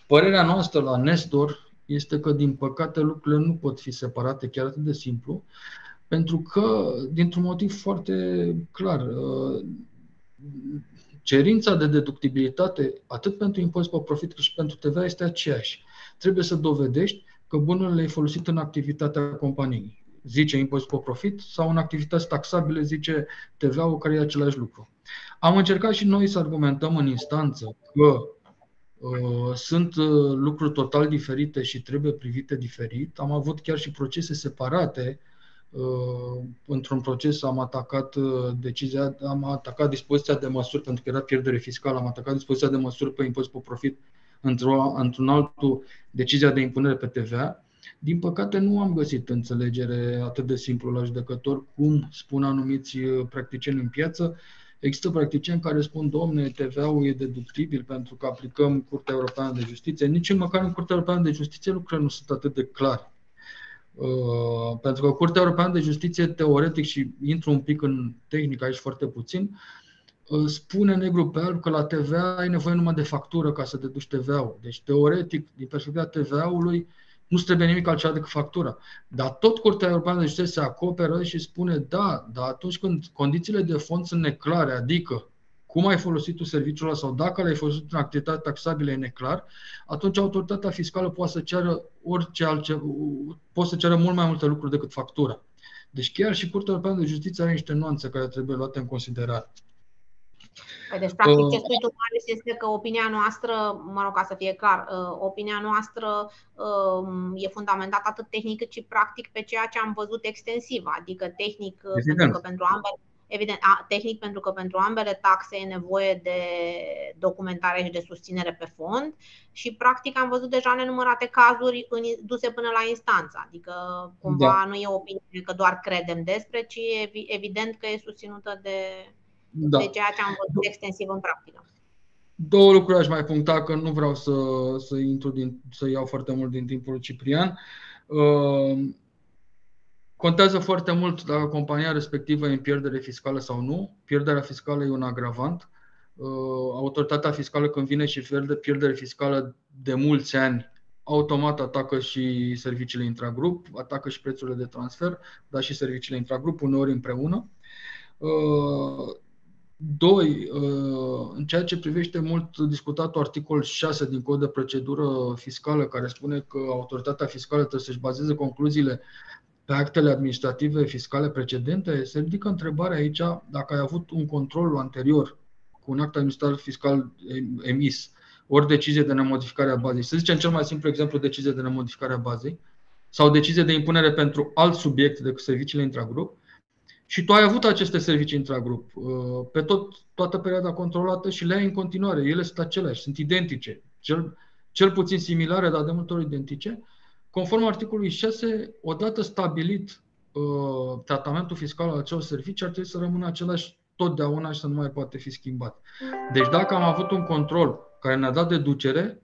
Părerea noastră la Nestor este că, din păcate, lucrurile nu pot fi separate chiar atât de simplu, Pentru că, dintr-un motiv foarte clar, cerința de deductibilitate, atât pentru impozit pe profit cât și pentru TVA, este aceeași. Trebuie să dovedești că bunurile le-ai folosit în activitatea companiei. Zice impozit pe profit, sau în activități taxabile zice TVA-ul, care e același lucru. Am încercat și noi să argumentăm în instanță că sunt lucruri total diferite și trebuie privite diferit. Am avut chiar și procese separate. Într-un proces am atacat dispoziția de măsuri, pentru că era pierdere fiscală, am atacat dispoziția de măsuri pe impozit pe profit, într-un altul decizia de impunere pe TVA. Din păcate nu am găsit înțelegere atât de simplu la judecător, cum spun anumiți practicieni în piață. Există practicieni care spun, domne, TVA-ul e deductibil pentru că aplicăm Curtea Europeană de Justiție. Nici măcar în Curtea Europeană de Justiție lucrurile nu sunt atât de clare. Pentru că Curtea Europeană de Justiție, teoretic, și intru un pic în tehnică aici foarte puțin, spune negru pe alb că la TVA ai nevoie numai de factură ca să deduci TVA-ul. Deci, teoretic, din perspectiva TVA-ului, nu trebuie nimic altceva decât factura. Dar tot Curtea Europeană de Justiție se acoperă și spune, da, dar atunci când condițiile de fond sunt neclare, adică cum ai folosit tu serviciul ăla sau dacă l-ai folosit în activitate taxabilă e neclar, atunci autoritatea fiscală poate să ceară orice altceva, poate să ceară mult mai multe lucruri decât factura. Deci chiar și Curtea Europeană de Justiție are niște nuanțe care trebuie luate în considerare. Deci, practic, ce spui tu, Marius, este că opinia noastră, mă rog, ca să fie clar, opinia noastră e fundamentată atât tehnic cât și practic pe ceea ce am văzut extensiv, adică tehnic, pentru că pentru ambele, evident, tehnic pentru că pentru ambele taxe e nevoie de documentare și de susținere pe fond și practic am văzut deja nenumărate cazuri duse până la instanță, adică cumva nu e o opinie că doar credem despre, ci evident că e susținută de ceea ce am văzut extensiv în practică. Două lucruri aș mai puncta, că nu vreau să iau foarte mult din timpul lui Ciprian. Contează foarte mult dacă compania respectivă e în pierdere fiscală sau nu. Pierderea fiscală e un agravant. Autoritatea fiscală, când vine și vede pierdere fiscală de mulți ani, automat atacă și serviciile intragrup, atacă și prețurile de transfer, dar și serviciile intragrup, uneori împreună. Doi, în ceea ce privește mult discutatul articol 6 din Cod de Procedură Fiscală, care spune că autoritatea fiscală trebuie să-și bazeze concluziile pe actele administrative fiscale precedente, se ridică întrebarea aici dacă ai avut un control anterior cu un act administrativ fiscal emis, ori decizie de nemodificare a bazei. Să zicem cel mai simplu exemplu, decizie de nemodificare a bazei, sau decizie de impunere pentru alt subiect decât serviciile intragrup, și tu ai avut aceste servicii intragrup pe toată perioada controlată și le ai în continuare. Ele sunt aceleași, sunt identice, cel puțin similare, dar de multe ori identice. Conform articolului 6, odată stabilit tratamentul fiscal al acelor servicii, ar trebui să rămână același totdeauna și să nu mai poate fi schimbat. Deci dacă am avut un control care ne-a dat deducere,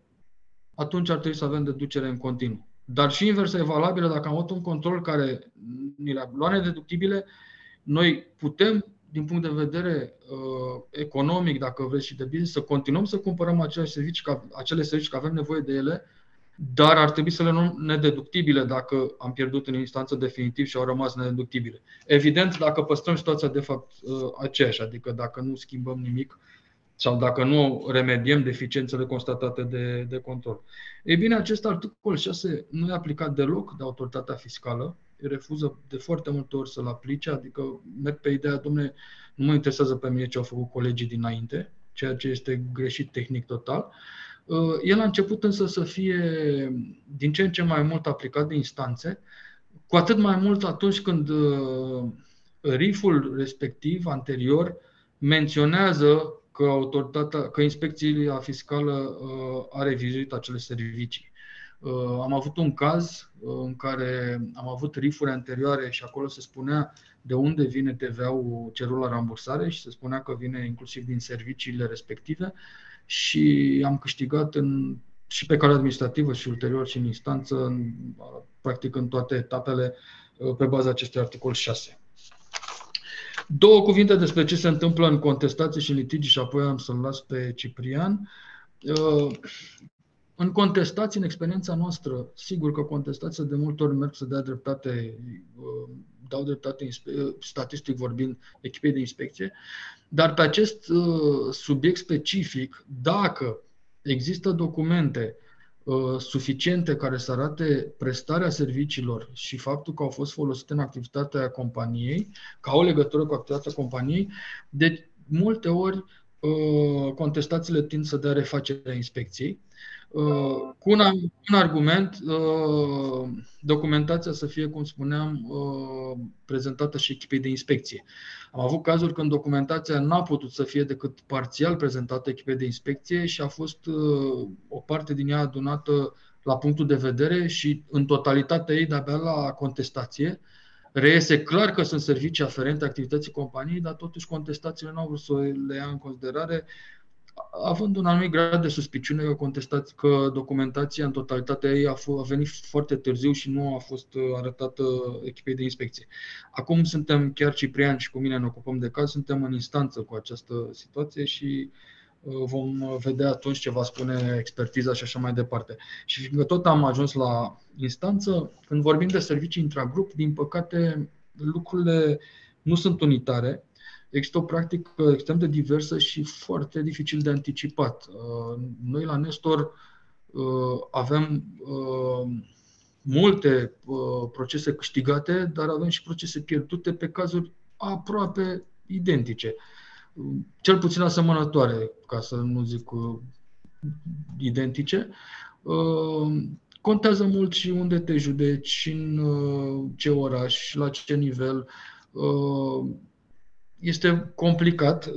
atunci ar trebui să avem deducere în continuu. Dar și inversa e valabilă, dacă am avut un control care ni le-a luat nedeductibile, noi putem, din punct de vedere economic, dacă vreți, și de business, să continuăm să cumpărăm acele servicii, că avem nevoie de ele, dar ar trebui să le luăm nedeductibile dacă am pierdut în instanță definitiv și au rămas nedeductibile. Evident, dacă păstrăm situația de fapt aceeași, adică dacă nu schimbăm nimic sau dacă nu remediem deficiențele constatate de control. Ei bine, acest articol 6 nu e aplicat deloc de autoritatea fiscală, refuză de foarte multe ori să-l aplice, adică merg pe ideea, dom'le, nu mă interesează pe mine ce au făcut colegii dinainte, ceea ce este greșit tehnic total. El a început însă să fie din ce în ce mai mult aplicat de instanțe, cu atât mai mult atunci când RIF-ul respectiv, anterior, menționează că inspecția fiscală a revizuit acele servicii. Am avut un caz în care am avut RIF-uri anterioare și acolo se spunea de unde vine TVA-ul cerut la rambursare și se spunea că vine inclusiv din serviciile respective și am câștigat și pe cale administrativă și ulterior și în instanță, practic în toate etapele, pe baza acestui articol 6. Două cuvinte despre ce se întâmplă în contestații și în litigi și apoi am să-l las pe Ciprian. În contestații, în experiența noastră, sigur că contestația de multe ori merg să dea dreptate dau dreptate, statistic vorbind, echipei de inspecție, dar pe acest subiect specific, dacă există documente suficiente care să arate prestarea serviciilor și faptul că au fost folosite în activitatea companiei, că au legătură cu activitatea companiei, de multe ori contestațiile tind să dea refacerea inspecției, cu un argument, documentația să fie, cum spuneam, prezentată și echipei de inspecție. Am avut cazuri când documentația n-a putut să fie decât parțial prezentată echipei de inspecție și a fost o parte din ea adunată la punctul de vedere și în totalitatea ei de-abia la contestație. Reiese clar că sunt servicii aferente activității companiei, dar totuși contestațiile nu au vrut să le ia în considerare, având un anumit grad de suspiciune că documentația în totalitatea ei a venit foarte târziu și nu a fost arătată echipei de inspecție. Acum suntem, chiar Ciprian și cu mine ne ocupăm de caz, suntem în instanță cu această situație și vom vedea atunci ce va spune expertiza și așa mai departe. Și fiindcă tot am ajuns la instanță, când vorbim de servicii intragrup, din păcate lucrurile nu sunt unitare. Există o practică extrem de diversă și foarte dificil de anticipat. Noi la Nestor avem multe procese câștigate, dar avem și procese pierdute pe cazuri aproape identice. Cel puțin asemănătoare, ca să nu zic identice. Contează mult și unde te judeci, în ce oraș, la ce nivel. Este complicat.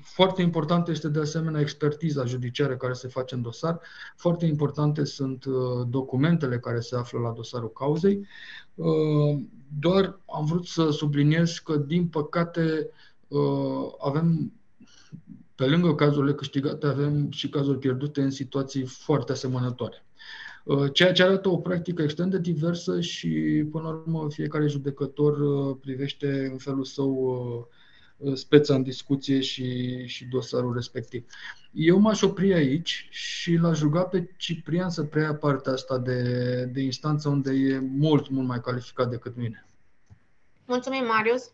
Foarte importantă este de asemenea expertiza judiciară care se face în dosar. Foarte importante sunt documentele care se află la dosarul cauzei. Doar am vrut să subliniez că, din păcate, avem, pe lângă cazurile câștigate, avem și cazuri pierdute în situații foarte asemănătoare. Ceea ce arată o practică extrem de diversă și, până la urmă, fiecare judecător privește în felul său speța în discuție și dosarul respectiv. Eu m-aș opri aici și l-aș ruga pe Ciprian să preia partea asta de instanță, unde e mult, mult mai calificat decât mine. Mulțumim, Marius!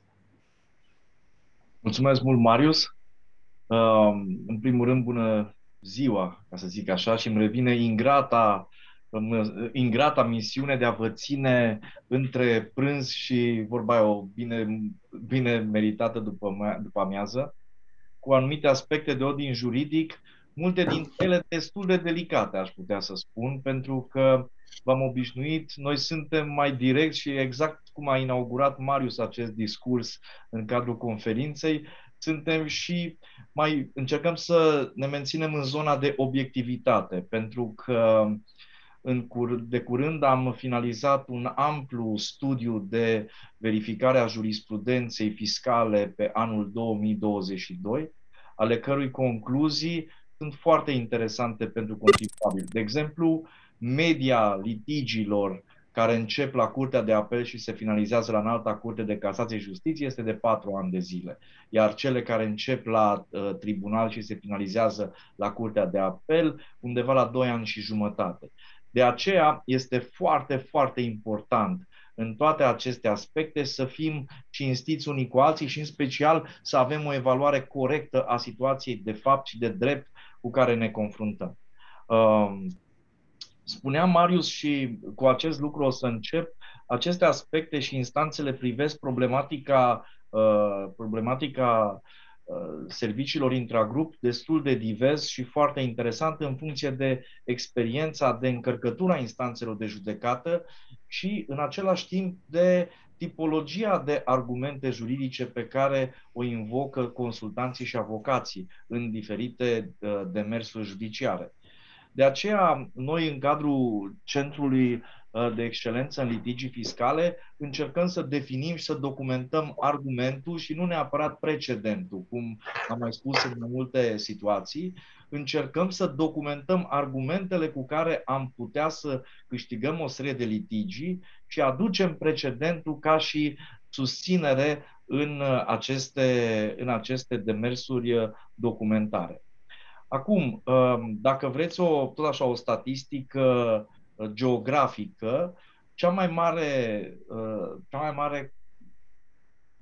Mulțumesc mult, Marius! În primul rând, bună ziua, ca să zic așa, și îmi revine ingrata misiune de a vă ține între prânz și, vorba aia, o bine meritată după amiază, cu anumite aspecte de ordin juridic, multe dintre ele destul de delicate, aș putea să spun, pentru că v-am obișnuit, noi suntem mai direct și exact cum a inaugurat Marius acest discurs în cadrul conferinței, suntem și încercăm să ne menținem în zona de obiectivitate, pentru că de curând am finalizat un amplu studiu de verificare a jurisprudenței fiscale pe anul 2022, ale cărui concluzii sunt foarte interesante pentru contribuabil. De exemplu, media litigiilor care încep la Curtea de Apel și se finalizează la Înalta Curte de Casație și Justiție este de 4 ani de zile, iar cele care încep la tribunal și se finalizează la Curtea de Apel undeva la 2 ani și jumătate. De aceea este foarte, foarte important în toate aceste aspecte să fim cinstiți unii cu alții și în special să avem o evaluare corectă a situației de fapt și de drept cu care ne confruntăm. Spunea Marius și cu acest lucru o să încep, aceste aspecte și instanțele privesc problematica serviciilor intragrup destul de divers și foarte interesant în funcție de experiența de încărcătură a instanțelor de judecată și în același timp de tipologia de argumente juridice pe care o invocă consultanții și avocații în diferite demersuri judiciare. De aceea, noi, în cadrul Centrului de Excelență în Litigii Fiscale, încercăm să definim și să documentăm argumentul și nu neapărat precedentul, cum am mai spus în multe situații. Încercăm să documentăm argumentele cu care am putea să câștigăm o serie de litigii și aducem precedentul ca și susținere în aceste demersuri documentare. Acum, dacă vreți tot așa o statistică geografică, cea mai mare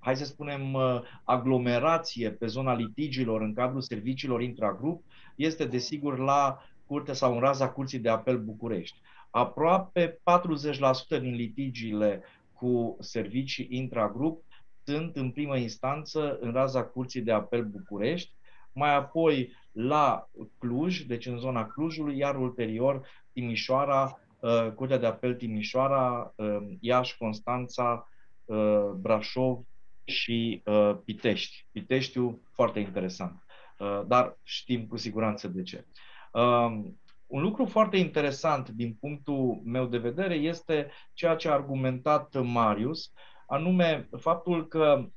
hai să spunem, aglomerație pe zona litigiilor în cadrul serviciilor intragrup este, desigur, la curte sau în raza Curții de Apel București. Aproape 40% din litigiile cu servicii intragrup sunt în primă instanță în raza Curții de Apel București, mai apoi la Cluj, deci în zona Clujului, iar ulterior Timișoara, Curtea de Apel Timișoara, Iași, Constanța, Brașov și Pitești. Piteștiul foarte interesant, dar știm cu siguranță de ce. Un lucru foarte interesant din punctul meu de vedere este ceea ce a argumentat Marius, anume faptul că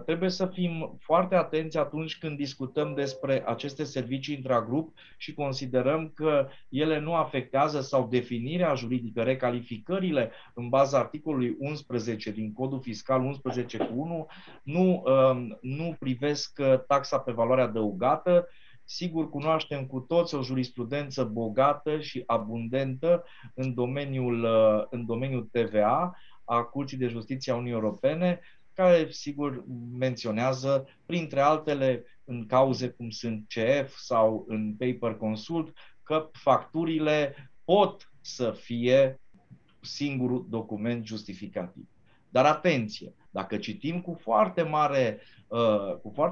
trebuie să fim foarte atenți atunci când discutăm despre aceste servicii intragrup și considerăm că ele nu afectează sau definirea juridică, recalificările în baza articolului 11 din Codul Fiscal 11.1 nu privesc taxa pe valoare adăugată. Sigur, cunoaștem cu toți o jurisprudență bogată și abundentă în domeniul TVA a Curții de Justiție a Uniunii Europene, care, sigur, menționează, printre altele, în cauze cum sunt CF sau în Paper Consult, că facturile pot să fie singurul document justificativ. Dar atenție, dacă citim cu foarte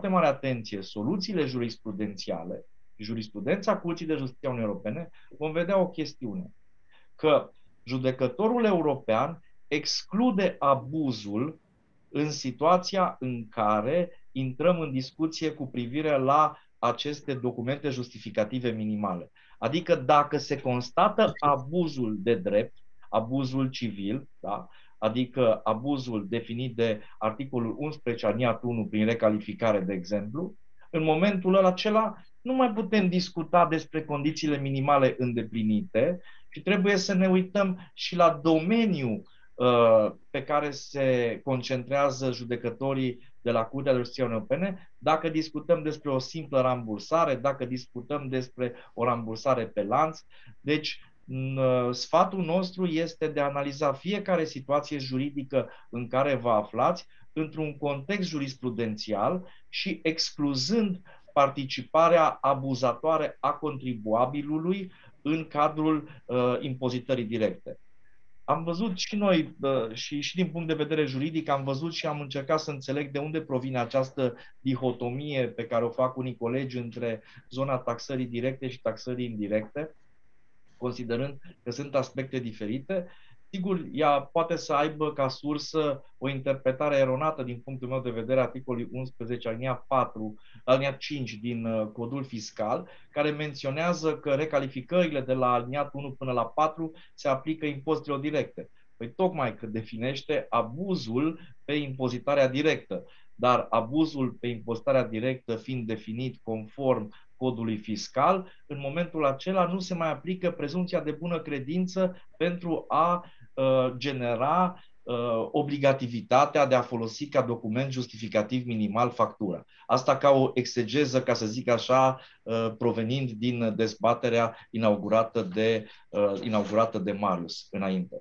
mare atenție soluțiile jurisprudențiale, jurisprudența Curții de Justiție a Uniunii Europene, vom vedea o chestiune, că judecătorul european exclude abuzul în situația în care intrăm în discuție cu privire la aceste documente justificative minimale. Adică dacă se constată abuzul de drept, abuzul civil, da? Adică abuzul definit de articolul 11 aliniat 1 prin recalificare, de exemplu, în momentul acela nu mai putem discuta despre condițiile minimale îndeplinite și trebuie să ne uităm și la domeniul pe care se concentrează judecătorii de la Curtea de Justiție Europene, dacă discutăm despre o simplă rambursare, dacă discutăm despre o rambursare pe lanț. Deci, sfatul nostru este de a analiza fiecare situație juridică în care vă aflați într-un context jurisprudențial și excluzând participarea abuzatoare a contribuabilului în cadrul impozitării directe. Am văzut și noi, și din punct de vedere juridic, am văzut și am încercat să înțeleg de unde provine această dihotomie pe care o fac unii colegi între zona taxării directe și taxării indirecte, considerând că sunt aspecte diferite. Sigur, ea poate să aibă ca sursă o interpretare eronată din punctul meu de vedere articolului 11 aliniat 5 din Codul Fiscal, care menționează că recalificările de la aliniat 1 până la 4 se aplică impozitelor directe. Păi tocmai că definește abuzul pe impozitarea directă. Dar abuzul pe impozitarea directă fiind definit conform Codului Fiscal, în momentul acela nu se mai aplică prezumția de bună credință pentru a genera obligativitatea de a folosi ca document justificativ minimal factura. Asta ca o exegeză, ca să zic așa, provenind din dezbaterea inaugurată de Marius înainte.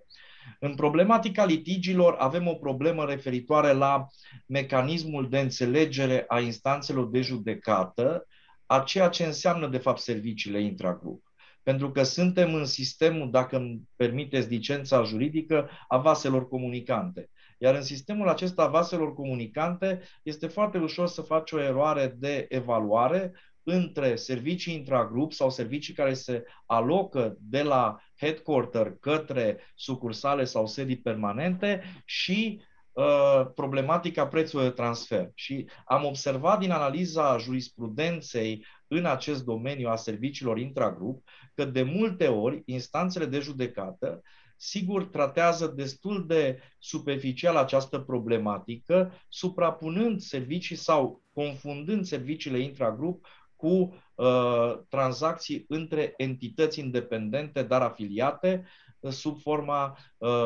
În problematica litigiilor avem o problemă referitoare la mecanismul de înțelegere a instanțelor de judecată a ceea ce înseamnă de fapt serviciile intragrup. Pentru că suntem în sistemul, dacă îmi permiteți licența juridică, a vaselor comunicante. Iar în sistemul acesta a vaselor comunicante este foarte ușor să faci o eroare de evaluare între servicii intragrup sau servicii care se alocă de la headquarter către sucursale sau sedii permanente și problematica prețului de transfer. Și am observat din analiza jurisprudenței în acest domeniu a serviciilor intragrup că de multe ori instanțele de judecată sigur tratează destul de superficial această problematică, suprapunând servicii sau confundând serviciile intragrup cu tranzacții între entități independente, dar afiliate,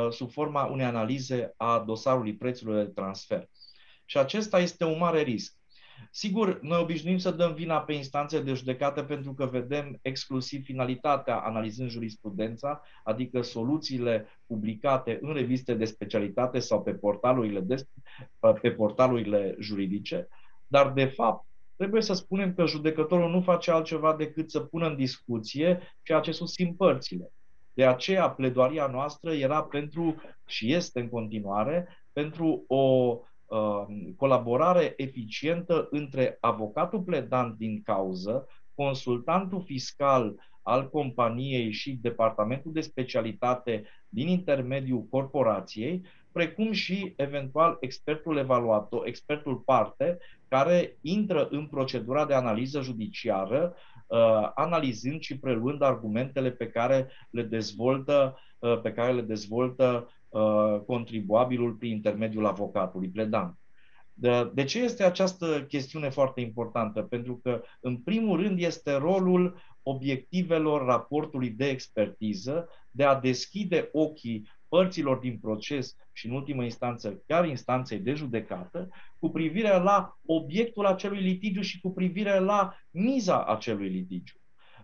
sub forma unei analize a dosarului prețului de transfer. Și acesta este un mare risc. Sigur, noi obișnuim să dăm vina pe instanțe de judecată pentru că vedem exclusiv finalitatea analizând jurisprudența, adică soluțiile publicate în reviste de specialitate sau pe portalurile juridice, dar de fapt trebuie să spunem că judecătorul nu face altceva decât să pună în discuție ceea ce susțin părțile. De aceea, pledoaria noastră era pentru, și este în continuare, pentru o colaborare eficientă între avocatul pledant din cauză, consultantul fiscal al companiei și departamentul de specialitate din intermediul corporației, precum și eventual expertul evaluator, expertul parte, care intră în procedura de analiză judiciară, analizând și preluând argumentele pe care le dezvoltă contribuabilul prin intermediul avocatului pledant. De ce este această chestiune foarte importantă? Pentru că, în primul rând, este rolul obiectivelor raportului de expertiză de a deschide ochii părților din proces și, în ultimă instanță, chiar instanței de judecată, cu privire la obiectul acelui litigiu și cu privire la miza acelui litigiu.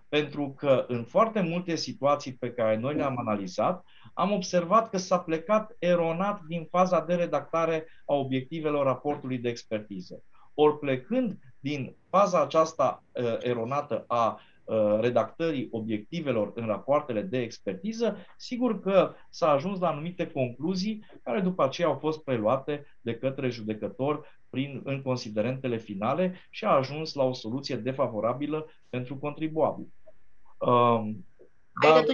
Pentru că în foarte multe situații pe care noi le-am analizat, am observat că s-a plecat eronat din faza de redactare a obiectivelor raportului de expertiză. Ori plecând din faza aceasta eronată a redactării obiectivelor în rapoartele de expertiză, sigur că s-a ajuns la anumite concluzii care după aceea au fost preluate de către judecător în considerentele finale și a ajuns la o soluție defavorabilă pentru contribuabil. Adică tu,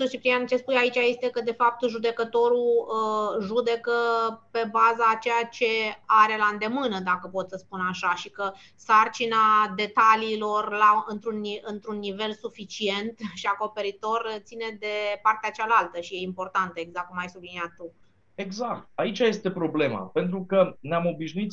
Ciprian, ce spui aici este că, de fapt, judecătorul judecă pe baza a ceea ce are la îndemână, dacă pot să spun așa, și că sarcina detaliilor într-un nivel suficient și acoperitor ține de partea cealaltă și e importantă, exact cum ai subliniat tu. Exact. Aici este problema, pentru că ne-am obișnuit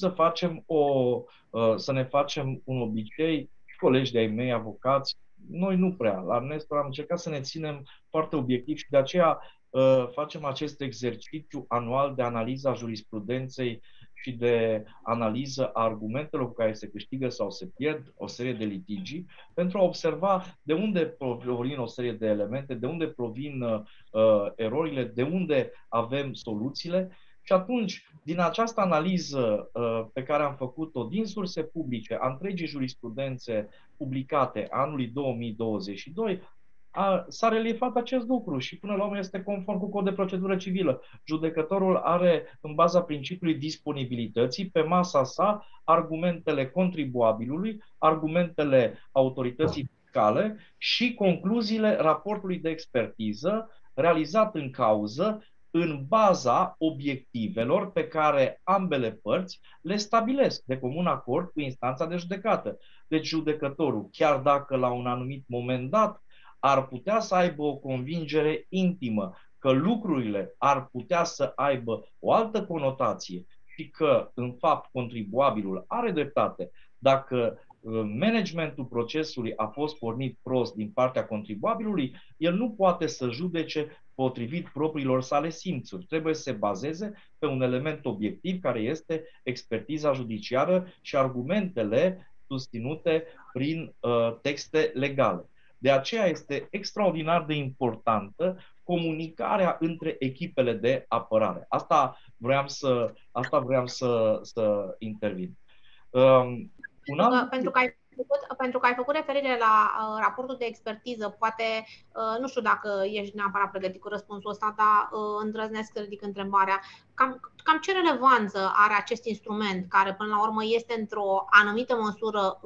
să ne facem un obicei, și colegi de-ai mei, avocați, noi nu prea. La Nestor am încercat să ne ținem foarte obiectiv și de aceea facem acest exercițiu anual de analiză a jurisprudenței și de analiză a argumentelor cu care se câștigă sau se pierd o serie de litigii, pentru a observa de unde provin o serie de elemente, de unde provin erorile, de unde avem soluțiile. Și atunci, din această analiză pe care am făcut-o din surse publice a întregii jurisprudențe publicate anului 2022, s-a reliefat acest lucru și până la urmă este conform cu cod de procedură civilă. Judecătorul are, în baza principiului disponibilității, pe masa sa argumentele contribuabilului, argumentele autorității fiscale și concluziile raportului de expertiză realizat în cauză în baza obiectivelor pe care ambele părți le stabilesc de comun acord cu instanța de judecată. Deci judecătorul, chiar dacă la un anumit moment dat ar putea să aibă o convingere intimă că lucrurile ar putea să aibă o altă conotație și că, în fapt, contribuabilul are dreptate dacă managementul procesului a fost pornit prost din partea contribuabilului, el nu poate să judece potrivit propriilor sale simțuri. Trebuie să se bazeze pe un element obiectiv care este expertiza judiciară și argumentele susținute prin texte legale. De aceea este extraordinar de importantă comunicarea între echipele de apărare. Asta vreau să intervin. Pentru că ai făcut referire la raportul de expertiză, poate, nu știu dacă ești neapărat pregătit cu răspunsul ăsta, dar îndrăznesc să ridic întrebarea. Cam ce relevanță are acest instrument care până la urmă este într-o anumită măsură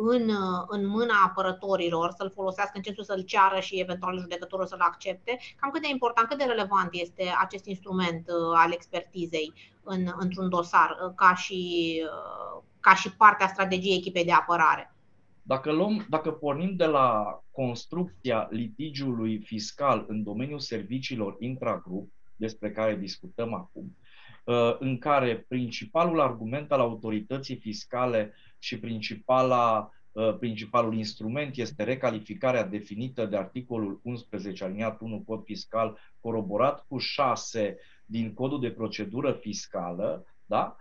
în mâna apărătorilor, să-l folosească în sensul să-l ceară și eventual judecătorul să-l accepte? Cam cât de important, cât de relevant este acest instrument al expertizei într-un dosar ca și partea strategiei echipei de apărare? Dacă pornim de la construcția litigiului fiscal în domeniul serviciilor intragrup, despre care discutăm acum, în care principalul argument al autorității fiscale și principalul instrument este recalificarea definită de articolul 11 aliniat 1 cod fiscal, coroborat cu 6 din codul de procedură fiscală, Da?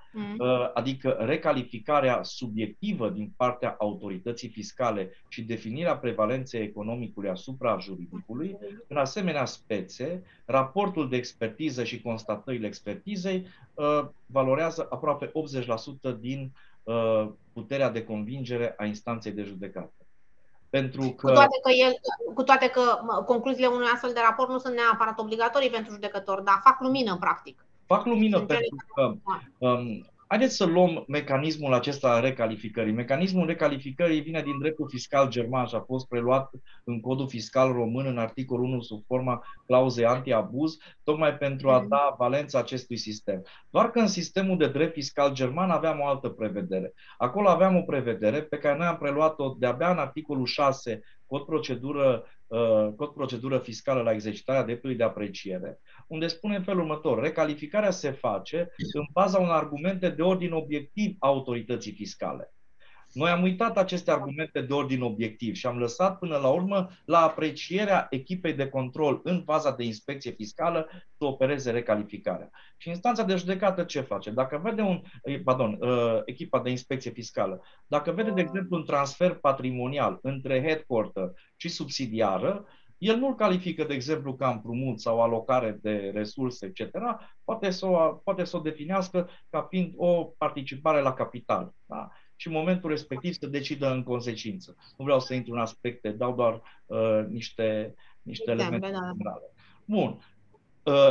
Adică recalificarea subiectivă din partea autorității fiscale și definirea prevalenței economicului asupra juridicului. În asemenea spețe, raportul de expertiză și constatările expertizei valorează aproape 80% din puterea de convingere a instanței de judecată. Pentru că... Cu toate că concluziile unui astfel de raport nu sunt neapărat obligatorii pentru judecător, dar fac lumină, practic. Fac lumină pentru că... haideți să luăm mecanismul acesta al recalificării. Mecanismul recalificării vine din dreptul fiscal german și a fost preluat în codul fiscal român în articolul 1 sub forma clauzei anti-abuz, tocmai pentru a da valența acestui sistem. Doar că în sistemul de drept fiscal german aveam o altă prevedere. Acolo aveam o prevedere pe care noi am preluat-o de-abia în articolul 6, cod procedură fiscală la exercitarea dreptului de apreciere, unde spune în felul următor: recalificarea se face în baza unor argumente de ordin obiectiv a autorității fiscale. Noi am uitat aceste argumente de ordin obiectiv și am lăsat până la urmă la aprecierea echipei de control în faza de inspecție fiscală să opereze recalificarea. Și instanța de judecată ce face? Dacă vede echipa de inspecție fiscală, dacă vede, de exemplu, un transfer patrimonial între headquarter și subsidiară, el nu-l califică, de exemplu, ca împrumut sau alocare de resurse, etc. Poate să o definească ca fiind o participare la capital. Da? Și în momentul respectiv să decidă în consecință. Nu vreau să intru în aspecte, dau doar niște elemente generale. Bun.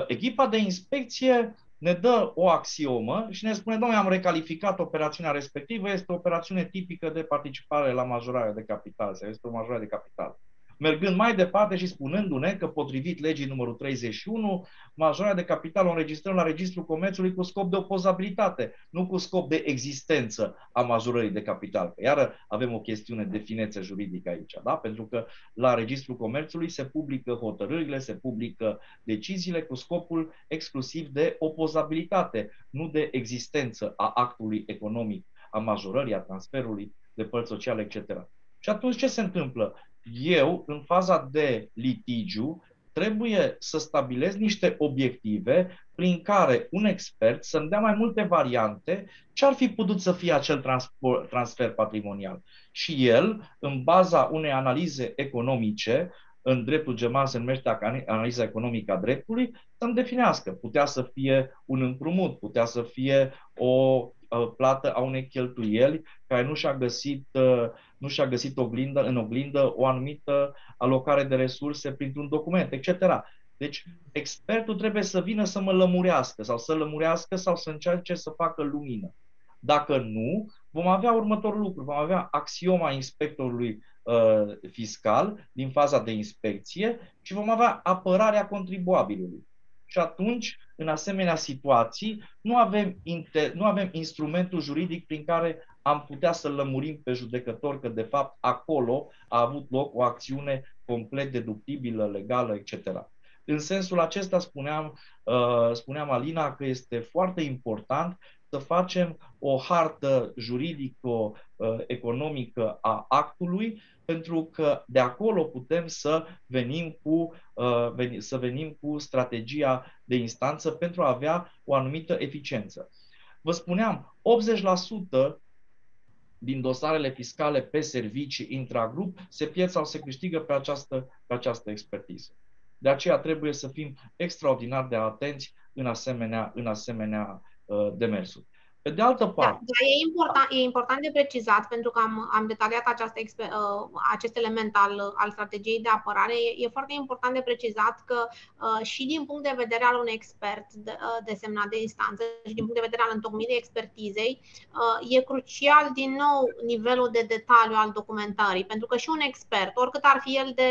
Echipa de inspecție ne dă o axiomă și ne spune: domnule, am recalificat operațiunea respectivă, este o operațiune tipică de participare la majorare de capital, sau este o majorare de capital. Mergând mai departe și spunându-ne că, potrivit legii numărul 31, majorarea de capital o înregistrăm la Registrul Comerțului cu scop de opozabilitate, nu cu scop de existență a majorării de capital. Iar avem o chestiune de finețe juridică aici, da? Pentru că la Registrul Comerțului se publică hotărârile, se publică deciziile cu scopul exclusiv de opozabilitate, nu de existență a actului economic, a majorării, a transferului de părți sociale, etc. Și atunci ce se întâmplă? Eu, în faza de litigiu, trebuie să stabilesc niște obiective prin care un expert să-mi dea mai multe variante ce ar fi putut să fie acel transfer patrimonial. Și el, în baza unei analize economice, în dreptul german se numește analiza economică a dreptului, să-mi definească. Putea să fie un împrumut, putea să fie o plată a unei cheltuieli care nu și-a găsit în oglindă o anumită alocare de resurse printr-un document, etc. Deci expertul trebuie să vină să mă lămurească sau să încerce să facă lumină. Dacă nu, vom avea următorul lucru. Vom avea axioma inspectorului fiscal din faza de inspecție și vom avea apărarea contribuabilului. Și atunci, în asemenea situații, nu avem instrumentul juridic prin care am putea să lămurim pe judecător că, de fapt, acolo a avut loc o acțiune complet deductibilă, legală, etc. În sensul acesta spuneam, Alina, că este foarte important să facem o hartă juridico-economică a actului, pentru că de acolo putem să venim cu strategia de instanță pentru a avea o anumită eficiență. Vă spuneam, 80% din dosarele fiscale pe servicii intragrup se pierd sau se câștigă pe această expertiză. De aceea trebuie să fim extraordinar de atenți în asemenea demersuri. Pe de altă parte... E important de precizat, pentru că am detaliat acest element al strategiei de apărare. E foarte important de precizat că și din punct de vedere al unui expert desemnat de instanță și din punct de vedere al întocmirii expertizei, e crucial din nou nivelul de detaliu al documentării, pentru că și un expert, oricât ar fi el de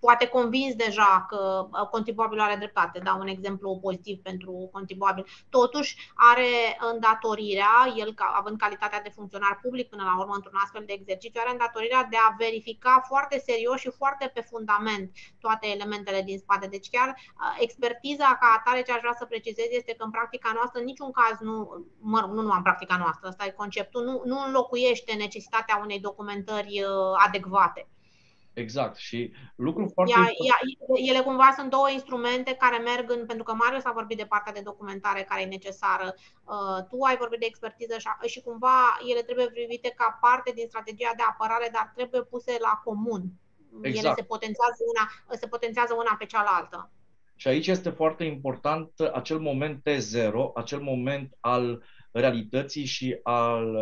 poate convins deja că contribuabilul are dreptate, dau un exemplu pozitiv pentru contribuabil, totuși are îndatorirea, el având calitatea de funcționar public până la urmă într-un astfel de exercițiu, are îndatorirea de a verifica foarte serios și foarte pe fundament toate elementele din spate. Deci chiar expertiza ca atare, ce aș vrea să precizez este că în practica noastră în niciun caz nu numai în practica noastră, ăsta e conceptul, nu înlocuiește necesitatea unei documentări adecvate. Exact. Și lucru foarte important. Ele cumva sunt două instrumente care merg pentru că Marius a vorbit de partea de documentare care e necesară, tu ai vorbit de expertiză și cumva ele trebuie privite ca parte din strategia de apărare, dar trebuie puse la comun. Ele se potențează una pe cealaltă. Și aici este foarte important acel moment T0, acel moment al realității și al,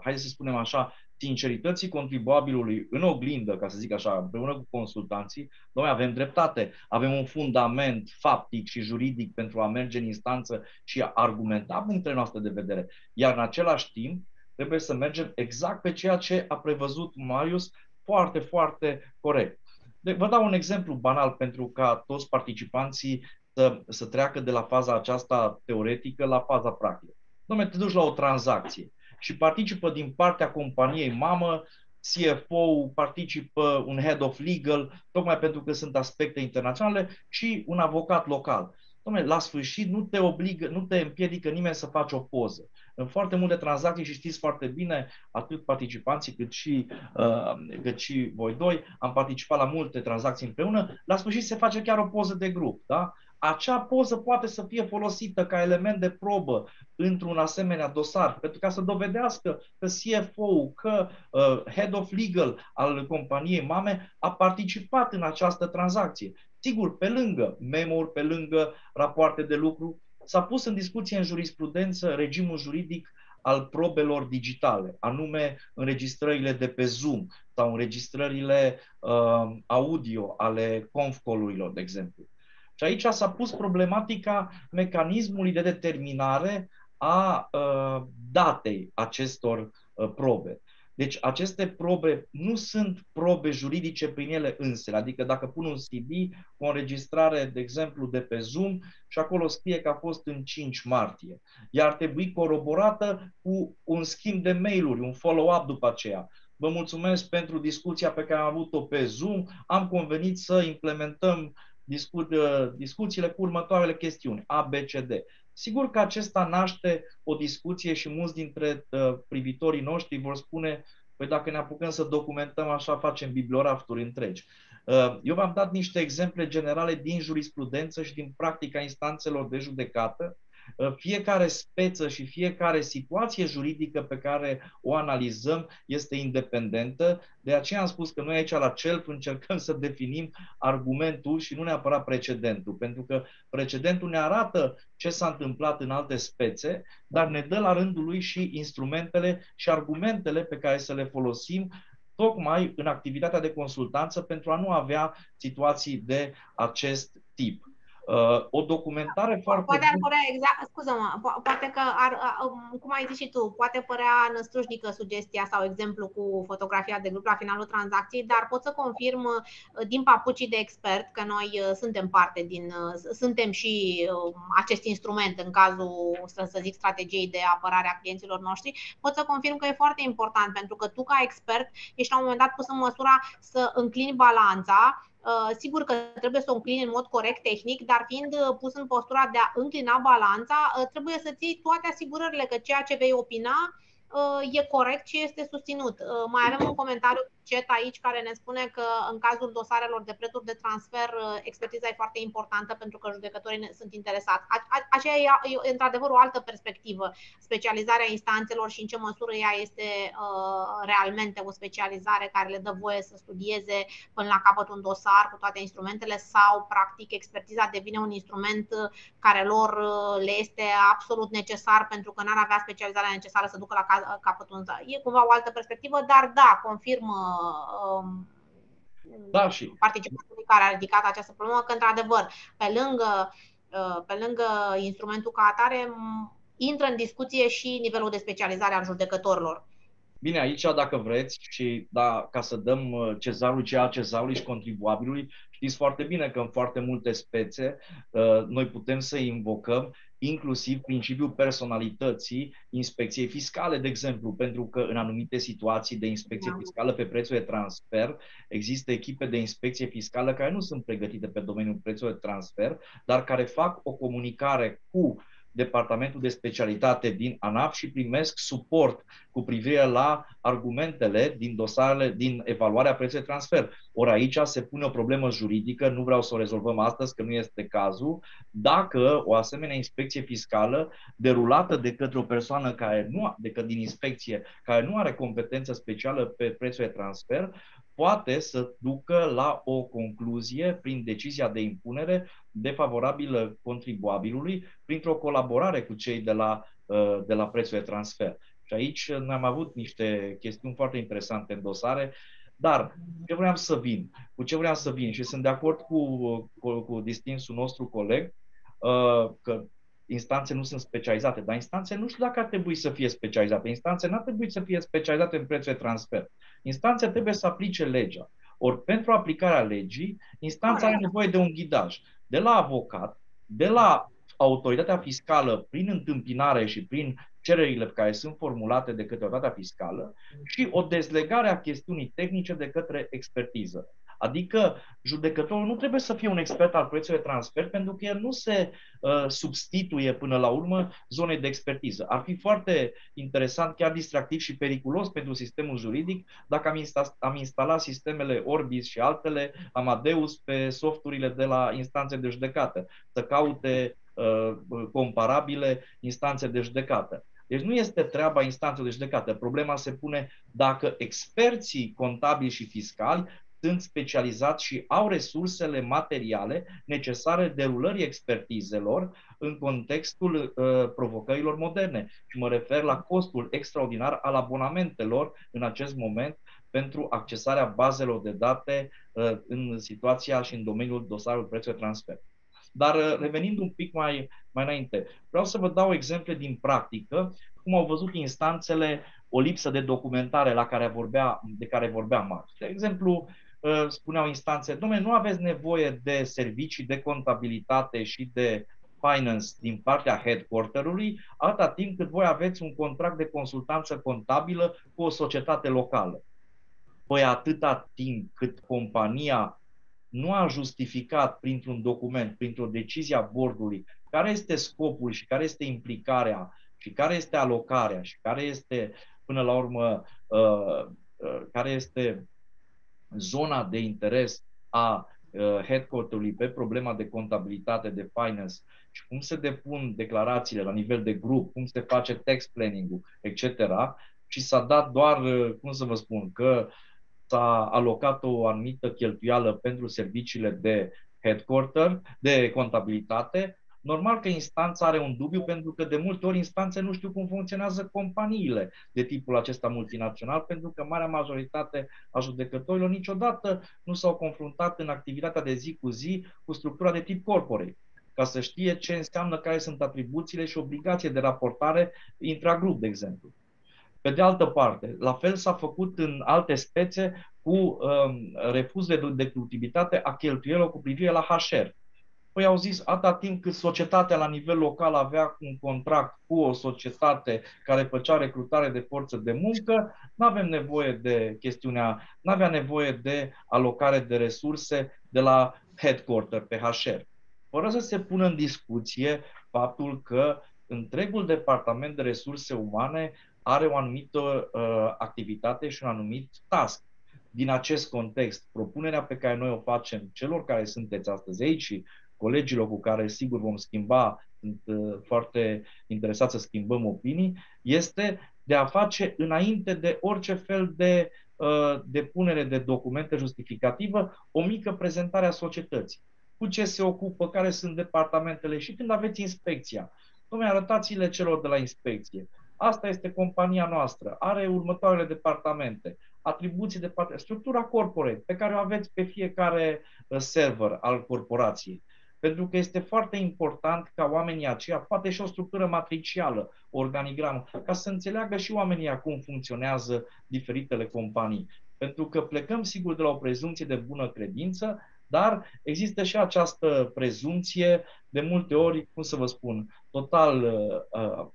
hai să spunem așa, sincerității contribuabilului în oglindă, ca să zic așa, împreună cu consultanții. Noi avem dreptate, avem un fundament faptic și juridic pentru a merge în instanță și a argumenta punctele noastre de vedere. Iar în același timp trebuie să mergem exact pe ceea ce a prevăzut Marius foarte, foarte corect. Vă dau un exemplu banal pentru ca toți participanții să treacă de la faza aceasta teoretică la faza practică. Dom'le, te duci la o tranzacție și participă din partea companiei mamă, CFO, participă un head of legal, tocmai pentru că sunt aspecte internaționale, și un avocat local. Dom'le, la sfârșit nu te împiedică nimeni să faci o poză. În foarte multe tranzacții, și știți foarte bine, atât participanții cât și voi doi, am participat la multe tranzacții împreună, la sfârșit se face chiar o poză de grup. Da? Acea poză poate să fie folosită ca element de probă într-un asemenea dosar, pentru ca să dovedească că CFO, că Head of Legal al companiei mame a participat în această tranzacție. Sigur, pe lângă memo-uri, pe lângă rapoarte de lucru, s-a pus în discuție în jurisprudență regimul juridic al probelor digitale, anume înregistrările de pe Zoom sau înregistrările audio ale conf call-urilor, de exemplu. Și aici s-a pus problematica mecanismului de determinare a datei acestor probe. Deci aceste probe nu sunt probe juridice prin ele însele. Adică dacă pun un CD cu o înregistrare, de exemplu, de pe Zoom și acolo scrie că a fost în 5 martie, ea ar trebui coroborată cu un schimb de mail-uri, un follow-up după aceea. Vă mulțumesc pentru discuția pe care am avut-o pe Zoom. Am convenit să implementăm discuțiile cu următoarele chestiuni, A, B, C, D. Sigur că acesta naște o discuție și mulți dintre privitorii noștri vor spune, păi dacă ne apucăm să documentăm așa, facem bibliorafturi întregi. Eu v-am dat niște exemple generale din jurisprudență și din practica instanțelor de judecată. Fiecare speță și fiecare situație juridică pe care o analizăm este independentă. De aceea am spus că noi aici la CELF încercăm să definim argumentul și nu neapărat precedentul, pentru că precedentul ne arată ce s-a întâmplat în alte spețe, dar ne dă la rândul lui și instrumentele și argumentele pe care să le folosim tocmai în activitatea de consultanță pentru a nu avea situații de acest tip. O documentare foarte poate ar părea exact, scuză-mă, poate că cum ai zis și tu, poate părea năstrușnică sugestia sau exemplu cu fotografia de grup la finalul tranzacției, dar pot să confirm din papucii de expert că noi suntem parte suntem și acest instrument în cazul, să zic, strategiei de apărare a clienților noștri. Pot să confirm că e foarte important, pentru că tu ca expert ești la un moment dat pus în măsura să înclini balanța. Sigur că trebuie să o înclini în mod corect tehnic, dar fiind pus în postura de a înclina balanța, trebuie să ții toate asigurările că ceea ce vei opina e corect și este susținut. Mai avem un comentariu chat aici care ne spune că în cazul dosarelor de preturi de transfer, expertiza e foarte importantă pentru că judecătorii sunt interesați. Aceea e într-adevăr o altă perspectivă, specializarea instanțelor și în ce măsură ea este realmente o specializare care le dă voie să studieze până la capăt un dosar cu toate instrumentele, sau practic expertiza devine un instrument care lor le este absolut necesar pentru că n-ar avea specializarea necesară să ducă la capăt un dosar. E cumva o altă perspectivă, dar da, confirm participantului care a ridicat această problemă că într-adevăr pe lângă instrumentul ca atare intră în discuție și nivelul de specializare al judecătorilor. Bine, aici dacă vreți și ca să dăm cezarului ce a cezarului și contribuabilului, știți foarte bine că în foarte multe spețe noi putem să invocăm inclusiv principiul personalității inspecției fiscale, de exemplu, pentru că în anumite situații de inspecție fiscală pe prețul de transfer există echipe de inspecție fiscală care nu sunt pregătite pe domeniul prețului de transfer, dar care fac o comunicare cu departamentul de specialitate din ANAF și primesc suport cu privire la argumentele din dosarele, din evaluarea prețului de transfer. Ori aici se pune o problemă juridică, nu vreau să o rezolvăm astăzi, că nu este cazul, dacă o asemenea inspecție fiscală derulată de către o persoană din inspecție, care nu are competență specială pe prețul de transfer, poate să ducă la o concluzie prin decizia de impunere defavorabilă contribuabilului printr-o colaborare cu cei de la prețul de transfer. Și aici noi am avut niște chestiuni foarte interesante în dosare, dar cu ce vreau să vin și sunt de acord cu distinsul nostru coleg că instanțe nu sunt specializate, dar instanțe nu știu dacă ar trebui să fie specializate. Instanțe nu ar trebui să fie specializate în prețul de transfer. Instanțe trebuie să aplice legea. Ori pentru aplicarea legii, instanța are nevoie de un ghidaj de la avocat, de la autoritatea fiscală prin întâmpinare și prin cererile care sunt formulate de către autoritatea fiscală și o dezlegare a chestiunii tehnice de către expertiză. Adică judecătorul nu trebuie să fie un expert al prețului de transfer pentru că el nu se substituie până la urmă zonei de expertiză. Ar fi foarte interesant, chiar distractiv și periculos pentru sistemul juridic dacă am instalat sistemele Orbis și altele, Amadeus, pe softurile de la instanțe de judecată, să caute comparabile instanțe de judecată. Deci nu este treaba instanței de judecată. Problema se pune dacă experții contabili și fiscali sunt specializați și au resursele materiale necesare derulării expertizelor în contextul provocărilor moderne. Și mă refer la costul extraordinar al abonamentelor în acest moment pentru accesarea bazelor de date în situația și în domeniul dosarului prețului de transfer. Dar revenind un pic mai înainte, vreau să vă dau exemple din practică, cum au văzut instanțele o lipsă de documentare de care vorbea Marx. De exemplu, spuneau instanțe, dom'le, nu aveți nevoie de servicii de contabilitate și de finance din partea headquarterului, atâta timp cât voi aveți un contract de consultanță contabilă cu o societate locală. Păi atâta timp cât compania nu a justificat printr-un document, printr-o decizie a bordului, care este scopul și care este implicarea și care este alocarea și care este, până la urmă, care este zona de interes a headquarter-ului pe problema de contabilitate, de finance și cum se depun declarațiile la nivel de grup, cum se face tax planning-ul, etc. Și s-a dat doar, cum să vă spun, că s-a alocat o anumită cheltuială pentru serviciile de headquarter, de contabilitate. Normal că instanța are un dubiu, pentru că de multe ori instanțe nu știu cum funcționează companiile de tipul acesta multinațional, pentru că marea majoritate a judecătorilor niciodată nu s-au confruntat în activitatea de zi cu zi cu structura de tip corporate, ca să știe ce înseamnă, care sunt atribuțiile și obligații de raportare intragrup, de exemplu. Pe de altă parte, la fel s-a făcut în alte spețe cu refuz de deductibilitate a cheltuielor cu privire la HR. Păi au zis, atâta timp cât societatea la nivel local avea un contract cu o societate care făcea recrutare de forță de muncă, nu avem nevoie de nu avea nevoie de alocare de resurse de la headquarter pe HR. Fără să se pună în discuție faptul că întregul departament de resurse umane are o anumită activitate și un anumit task. Din acest context, propunerea pe care noi o facem celor care sunteți astăzi aici și colegilor cu care sigur vom schimba, sunt foarte interesat să schimbăm opinii, este de a face înainte de orice fel de depunere de documente justificativă o mică prezentare a societății. Cu ce se ocupă, care sunt departamentele și când aveți inspecția. Dom'le, arătați-le celor de la inspecție. Asta este compania noastră, are următoarele departamente, atribuții de structura corporate pe care o aveți pe fiecare server al corporației. Pentru că este foarte important ca oamenii aceia, poate și o structură matricială, organigramă, ca să înțeleagă și oamenii cum funcționează diferitele companii. Pentru că plecăm sigur de la o prezumție de bună credință, dar există și această prezumție, de multe ori, cum să vă spun, total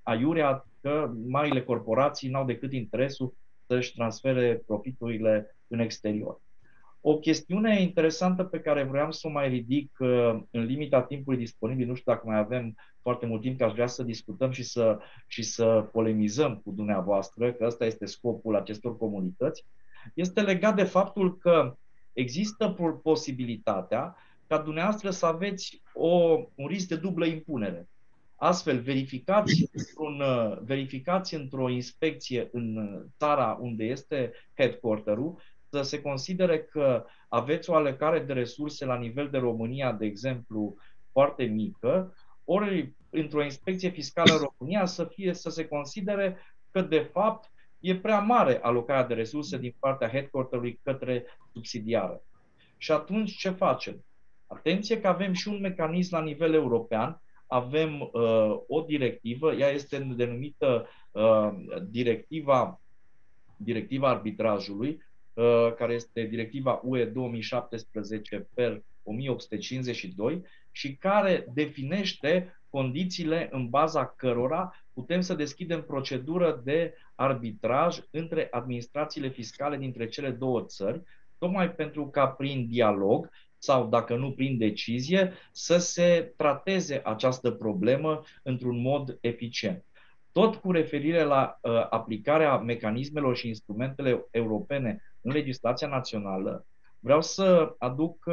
aiurea, că marile corporații n-au decât interesul să-și transfere profiturile în exterior. O chestiune interesantă pe care vreau să o mai ridic în limita timpului disponibil, nu știu dacă mai avem foarte mult timp, că aș vrea să discutăm și să polemizăm cu dumneavoastră, că ăsta este scopul acestor comunități, este legat de faptul că există posibilitatea ca dumneavoastră să aveți un risc de dublă impunere. Astfel, verificați într-o inspecție în țara unde este headquarter-ul, să se considere că aveți o alocare de resurse la nivel de România, de exemplu, foarte mică, ori într-o inspecție fiscală în România să se considere că, de fapt, e prea mare alocarea de resurse din partea headquarter-ului către subsidiară. Și atunci ce facem? Atenție că avem și un mecanism la nivel european, avem o directivă, ea este denumită directiva arbitrajului, care este directiva UE 2017/1852 și care definește condițiile în baza cărora putem să deschidem procedură de arbitraj între administrațiile fiscale dintre cele două țări, tocmai pentru ca prin dialog sau, dacă nu prin decizie, să se trateze această problemă într-un mod eficient. Tot cu referire la aplicarea mecanismelor și instrumentele europene în legislația națională, vreau să aduc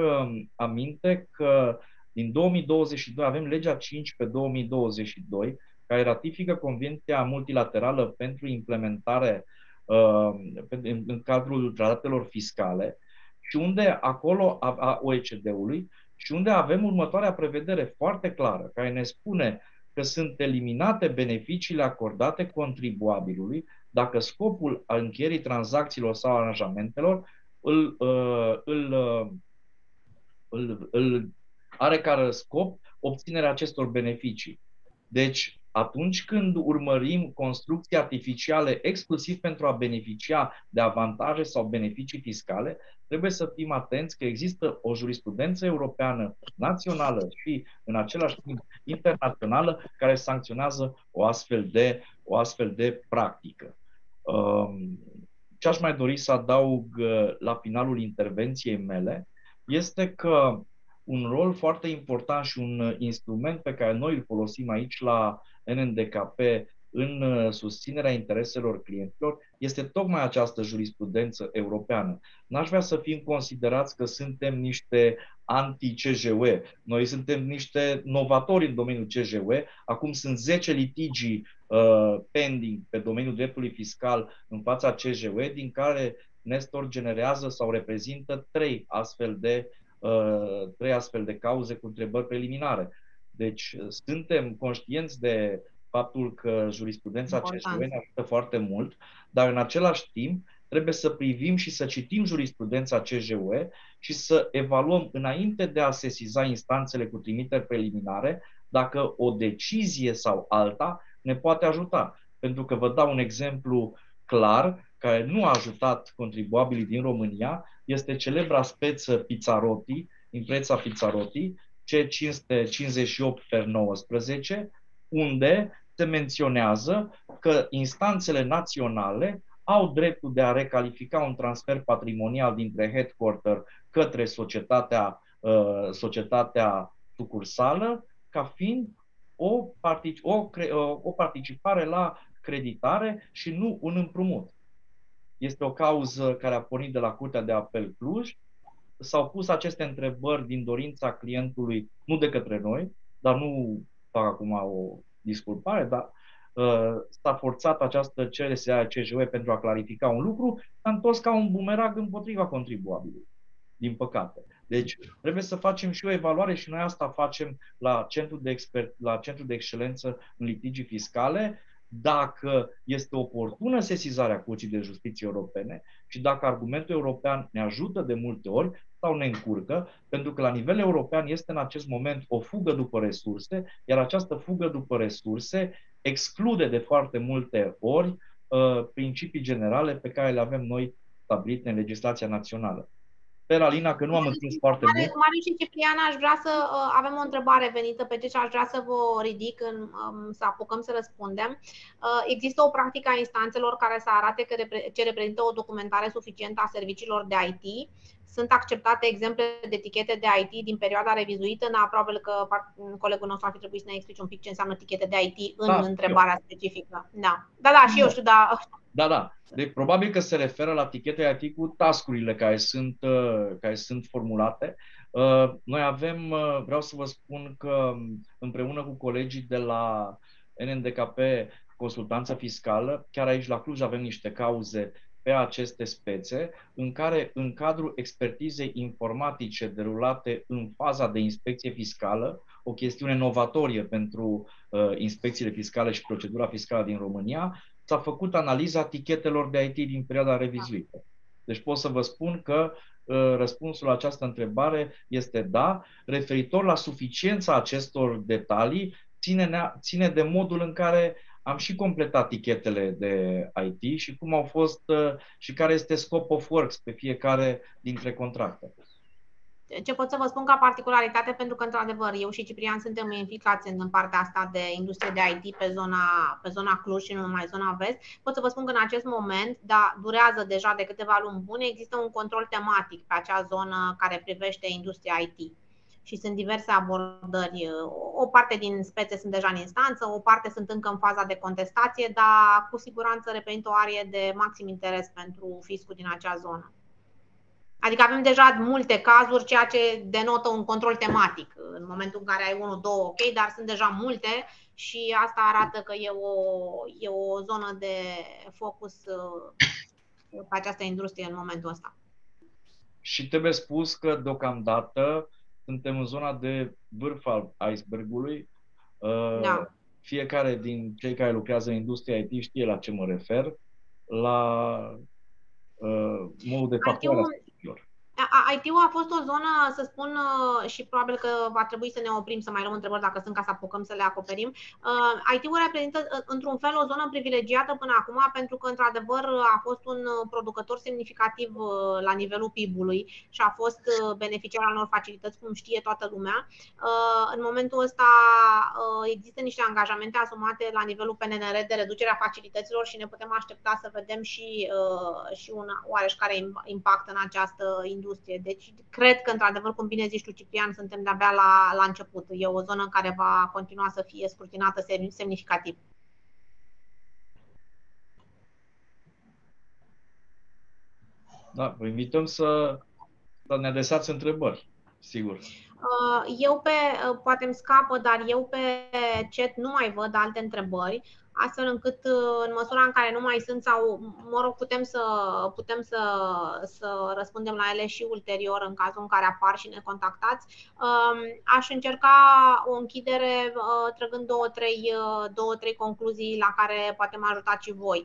aminte că din 2022 avem legea 5/2022, care ratifică Convenția multilaterală pentru implementare în cadrul tratatelor fiscale, și unde acolo a OECD-ului, și unde avem următoarea prevedere foarte clară, care ne spune că sunt eliminate beneficiile acordate contribuabilului dacă scopul încheierii tranzacțiilor sau aranjamentelor îl are ca scop obținerea acestor beneficii. Deci, atunci când urmărim construcții artificiale exclusiv pentru a beneficia de avantaje sau beneficii fiscale, trebuie să fim atenți că există o jurisprudență europeană națională și, în același timp, internațională, care sancționează o astfel de practică. Ce aș mai dori să adaug la finalul intervenției mele este că un rol foarte important și un instrument pe care noi îl folosim aici la NNDKP în susținerea intereselor clienților este tocmai această jurisprudență europeană. N-aș vrea să fim considerați că suntem niște anti-CJUE. Noi suntem niște novatori în domeniul CJUE. Acum sunt 10 litigii pending pe domeniul dreptului fiscal în fața CJUE, din care Nestor generează sau reprezintă 3 astfel de cauze cu întrebări preliminare. Deci suntem conștienți de faptul că jurisprudența CJUE ne ajută foarte mult, dar în același timp trebuie să privim și să citim jurisprudența CJUE și să evaluăm înainte de a sesiza instanțele cu trimiteri preliminare dacă o decizie sau alta ne poate ajuta. Pentru că vă dau un exemplu clar care nu a ajutat contribuabilii din România, este celebra speță Pizzarotti, impreța Pizzarotti, C558/19, unde se menționează că instanțele naționale au dreptul de a recalifica un transfer patrimonial dintre headquarter către societatea sucursală ca fiind o participare la creditare și nu un împrumut. Este o cauză care a pornit de la Curtea de Apel Cluj. S-au pus aceste întrebări din dorința clientului, nu de către noi, dar nu fac acum o disculpare, dar s-a forțat această cerere a CJUE pentru a clarifica un lucru, s-a întors ca un bumerang împotriva contribuabilului, din păcate. Deci trebuie să facem și o evaluare și noi asta facem la Centrul de Excelență în litigii fiscale, dacă este oportună sesizarea Curții de Justiție Europene și dacă argumentul european ne ajută de multe ori sau ne încurcă, pentru că la nivel european este în acest moment o fugă după resurse, iar această fugă după resurse exclude de foarte multe ori principii generale pe care le avem noi stabilite în legislația națională. Sper, Alina, că nu am întins foarte mult. Marius și Cipriana, aș vrea să avem o întrebare venită pe ce aș vrea să vă ridic, să apucăm să răspundem. Există o practică a instanțelor care să arate ce reprezintă o documentare suficientă a serviciilor de IT Sunt acceptate exemple de etichete de IT din perioada revizuită, probabil că colegul nostru ar fi trebuit să ne explice un pic ce înseamnă etichete de IT în întrebarea specifică. Da, și eu știu, da. Da. Deci, probabil că se referă la etichete IT cu task-urile care sunt formulate. Noi avem, vreau să vă spun că împreună cu colegii de la NNDKP Consultanță Fiscală, chiar aici la Cluj avem niște cauze pe aceste spețe, în care, în cadrul expertizei informatice derulate în faza de inspecție fiscală, o chestiune novatorie pentru inspecțiile fiscale și procedura fiscală din România, s-a făcut analiza etichetelor de IT din perioada revizuită. Deci pot să vă spun că răspunsul la această întrebare este da. Referitor la suficiența acestor detalii, ține de modul în care am și completat etichetele de IT și cum au fost și care este scope of works pe fiecare dintre contracte. Ce pot să vă spun ca particularitate, pentru că, într-adevăr, eu și Ciprian suntem implicați în partea asta de industrie de IT pe zona Cluj și nu numai zona vest, pot să vă spun că în acest moment, dar durează deja de câteva luni bune, există un control tematic pe acea zonă care privește industria IT. Și sunt diverse abordări. O parte din spețe sunt deja în instanță, o parte sunt încă în faza de contestație, dar cu siguranță reprezintă o arie de maxim interes pentru fiscul din acea zonă. Adică avem deja multe cazuri, ceea ce denotă un control tematic. În momentul în care ai 1, 2, ok, dar sunt deja multe și asta arată că e o zonă de focus pe această industrie în momentul ăsta. Și trebuie spus că deocamdată suntem în zona de vârf al icebergului. Da. Fiecare din cei care lucrează în industria IT știe la ce mă refer, la modul de facturare a serviciilor. IT-ul a fost o zonă, să spun, și probabil că va trebui să ne oprim să mai luăm întrebări dacă sunt, ca să apucăm să le acoperim. IT-ul reprezintă într-un fel o zonă privilegiată până acum, pentru că într-adevăr a fost un producător semnificativ la nivelul PIB-ului și a fost beneficiar al unor facilități, cum știe toată lumea. În momentul ăsta există niște angajamente asumate la nivelul PNR de reducerea facilităților și ne putem aștepta să vedem și un oareșcare impact în această industrie. Deci cred că, într-adevăr, cum bine zici tu, Ciprian, suntem de-abia la început. E o zonă care va continua să fie scrutinată semnificativ. Da, vă invităm să ne adresați întrebări, sigur. Poate îmi scapă, dar eu pe chat nu mai văd alte întrebări, astfel încât, în măsura în care nu mai sunt sau, mă rog, putem să răspundem la ele și ulterior în cazul în care apar și ne contactați. Aș încerca o închidere trăgând două, trei concluzii la care poate mă ajutați și voi.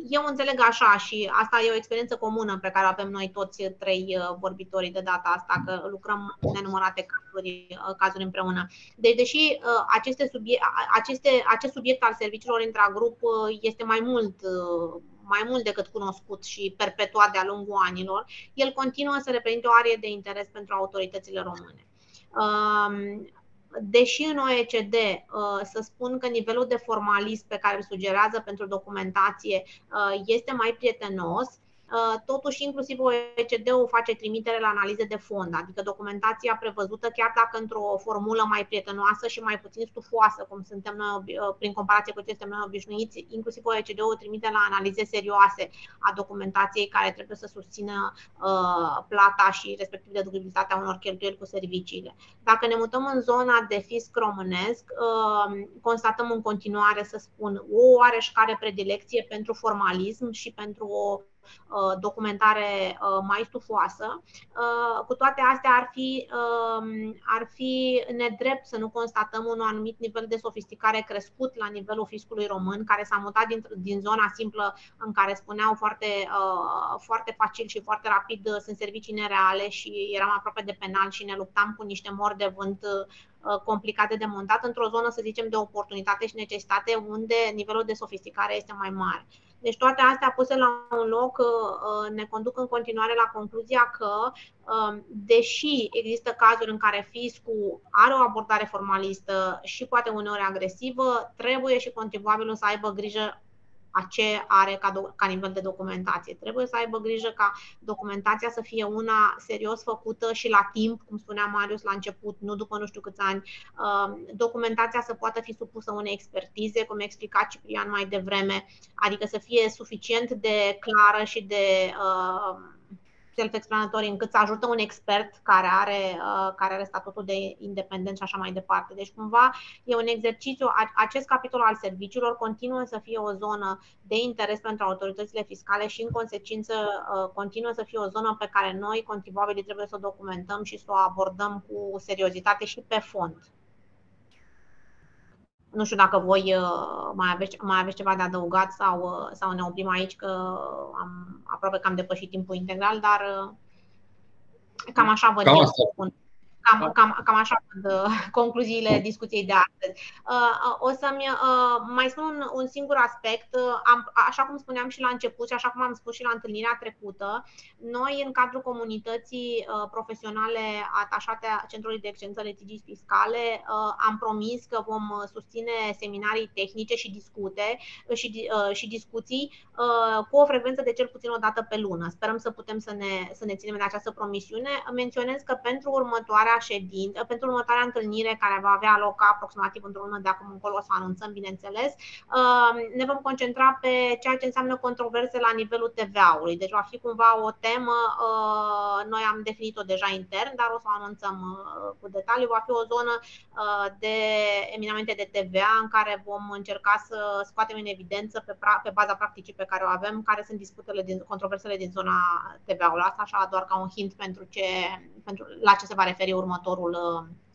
Eu înțeleg așa și asta e o experiență comună pe care o avem noi toți trei vorbitorii de data asta, că lucrăm nenumărate cazuri împreună. Deci, deși acest subiect al serviciilor intragrup este mai mult decât cunoscut și perpetuat de-a lungul anilor, el continuă să reprezinte o arie de interes pentru autoritățile române. Deși în OECD să spun că nivelul de formalism pe care îl sugerează pentru documentație este mai prietenos, totuși inclusiv OECD-ul face trimitere la analize de fond, adică documentația prevăzută, chiar dacă într-o formulă mai prietenoasă și mai puțin stufoasă, cum suntem noi, prin comparație cu ce suntem noi obișnuiți, inclusiv OECD-ul trimite la analize serioase a documentației care trebuie să susțină plata și respectiv deductibilitatea unor cheltuieli cu serviciile. Dacă ne mutăm în zona de fisc românesc, constatăm în continuare, să spun, o oareșcare predilecție pentru formalism și pentru o documentare mai stufoasă. Cu toate astea ar fi nedrept să nu constatăm un anumit nivel de sofisticare crescut la nivelul fiscului român, care s-a mutat din zona simplă în care spuneau foarte facil și foarte rapid sunt servicii nereale și eram aproape de penal și ne luptam cu niște mori de vânt complicate de montat, într-o zonă, să zicem, de oportunitate și necesitate unde nivelul de sofisticare este mai mare. Deci toate astea puse la un loc ne conduc în continuare la concluzia că, deși există cazuri în care fiscul are o abordare formalistă și poate uneori agresivă, trebuie și contribuabilul să aibă grijă ce are ca nivel de documentație. Trebuie să aibă grijă ca documentația să fie una serios făcută și la timp, cum spunea Marius la început, nu după nu știu câți ani. Documentația să poată fi supusă unei expertize, cum a explicat Ciprian mai devreme, adică să fie suficient de clară și de self-explanatory încât să ajută un expert care are statutul de independent și așa mai departe. Deci cumva e un exercițiu, acest capitol al serviciilor continuă să fie o zonă de interes pentru autoritățile fiscale și în consecință continuă să fie o zonă pe care noi, contribuabilii, trebuie să o documentăm și să o abordăm cu seriozitate și pe fond. Nu știu dacă voi mai aveți ceva de adăugat sau ne oprim aici, că aproape că am depășit timpul integral, dar cam așa văd eu. Cam așa văd concluziile discuției de astăzi. O să-mi mai spun un singur aspect. Așa cum spuneam și la început și așa cum am spus și la întâlnirea trecută, noi în cadrul comunității profesionale atașate a Centrului de Excelență Litigii Fiscale am promis că vom susține seminarii tehnice și discuții cu o frecvență de cel puțin o dată pe lună. Sperăm să putem să ne ținem de această promisiune. Menționez că pentru următoarea întâlnire care va avea loc aproximativ într-o lună de acum încolo, o să anunțăm, bineînțeles, ne vom concentra pe ceea ce înseamnă controverse la nivelul TVA-ului. Deci va fi cumva o temă, noi am definit-o deja intern, dar o să o anunțăm cu detaliu. Va fi o zonă de eminamente de TVA în care vom încerca să scoatem în evidență pe baza practicii pe care o avem, care sunt controversele din zona TVA-ului. Asta așa doar ca un hint la ce se va referi următorul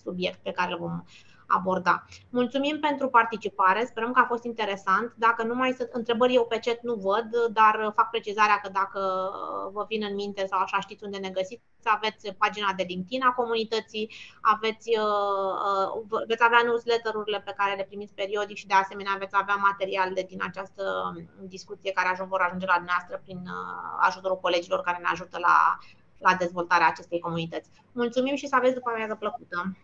subiect pe care îl vom aborda. Mulțumim pentru participare, sperăm că a fost interesant. Dacă nu mai sunt întrebări, eu pe chat nu văd, dar fac precizarea că dacă vă vin în minte sau așa știți unde ne găsiți, aveți pagina de LinkedIn a comunității, veți avea newsletter-urile pe care le primiți periodic și de asemenea veți avea materiale din această discuție care vor ajunge la dumneavoastră prin ajutorul colegilor care ne ajută la dezvoltarea acestei comunități. Mulțumim și să aveți după amiază plăcută!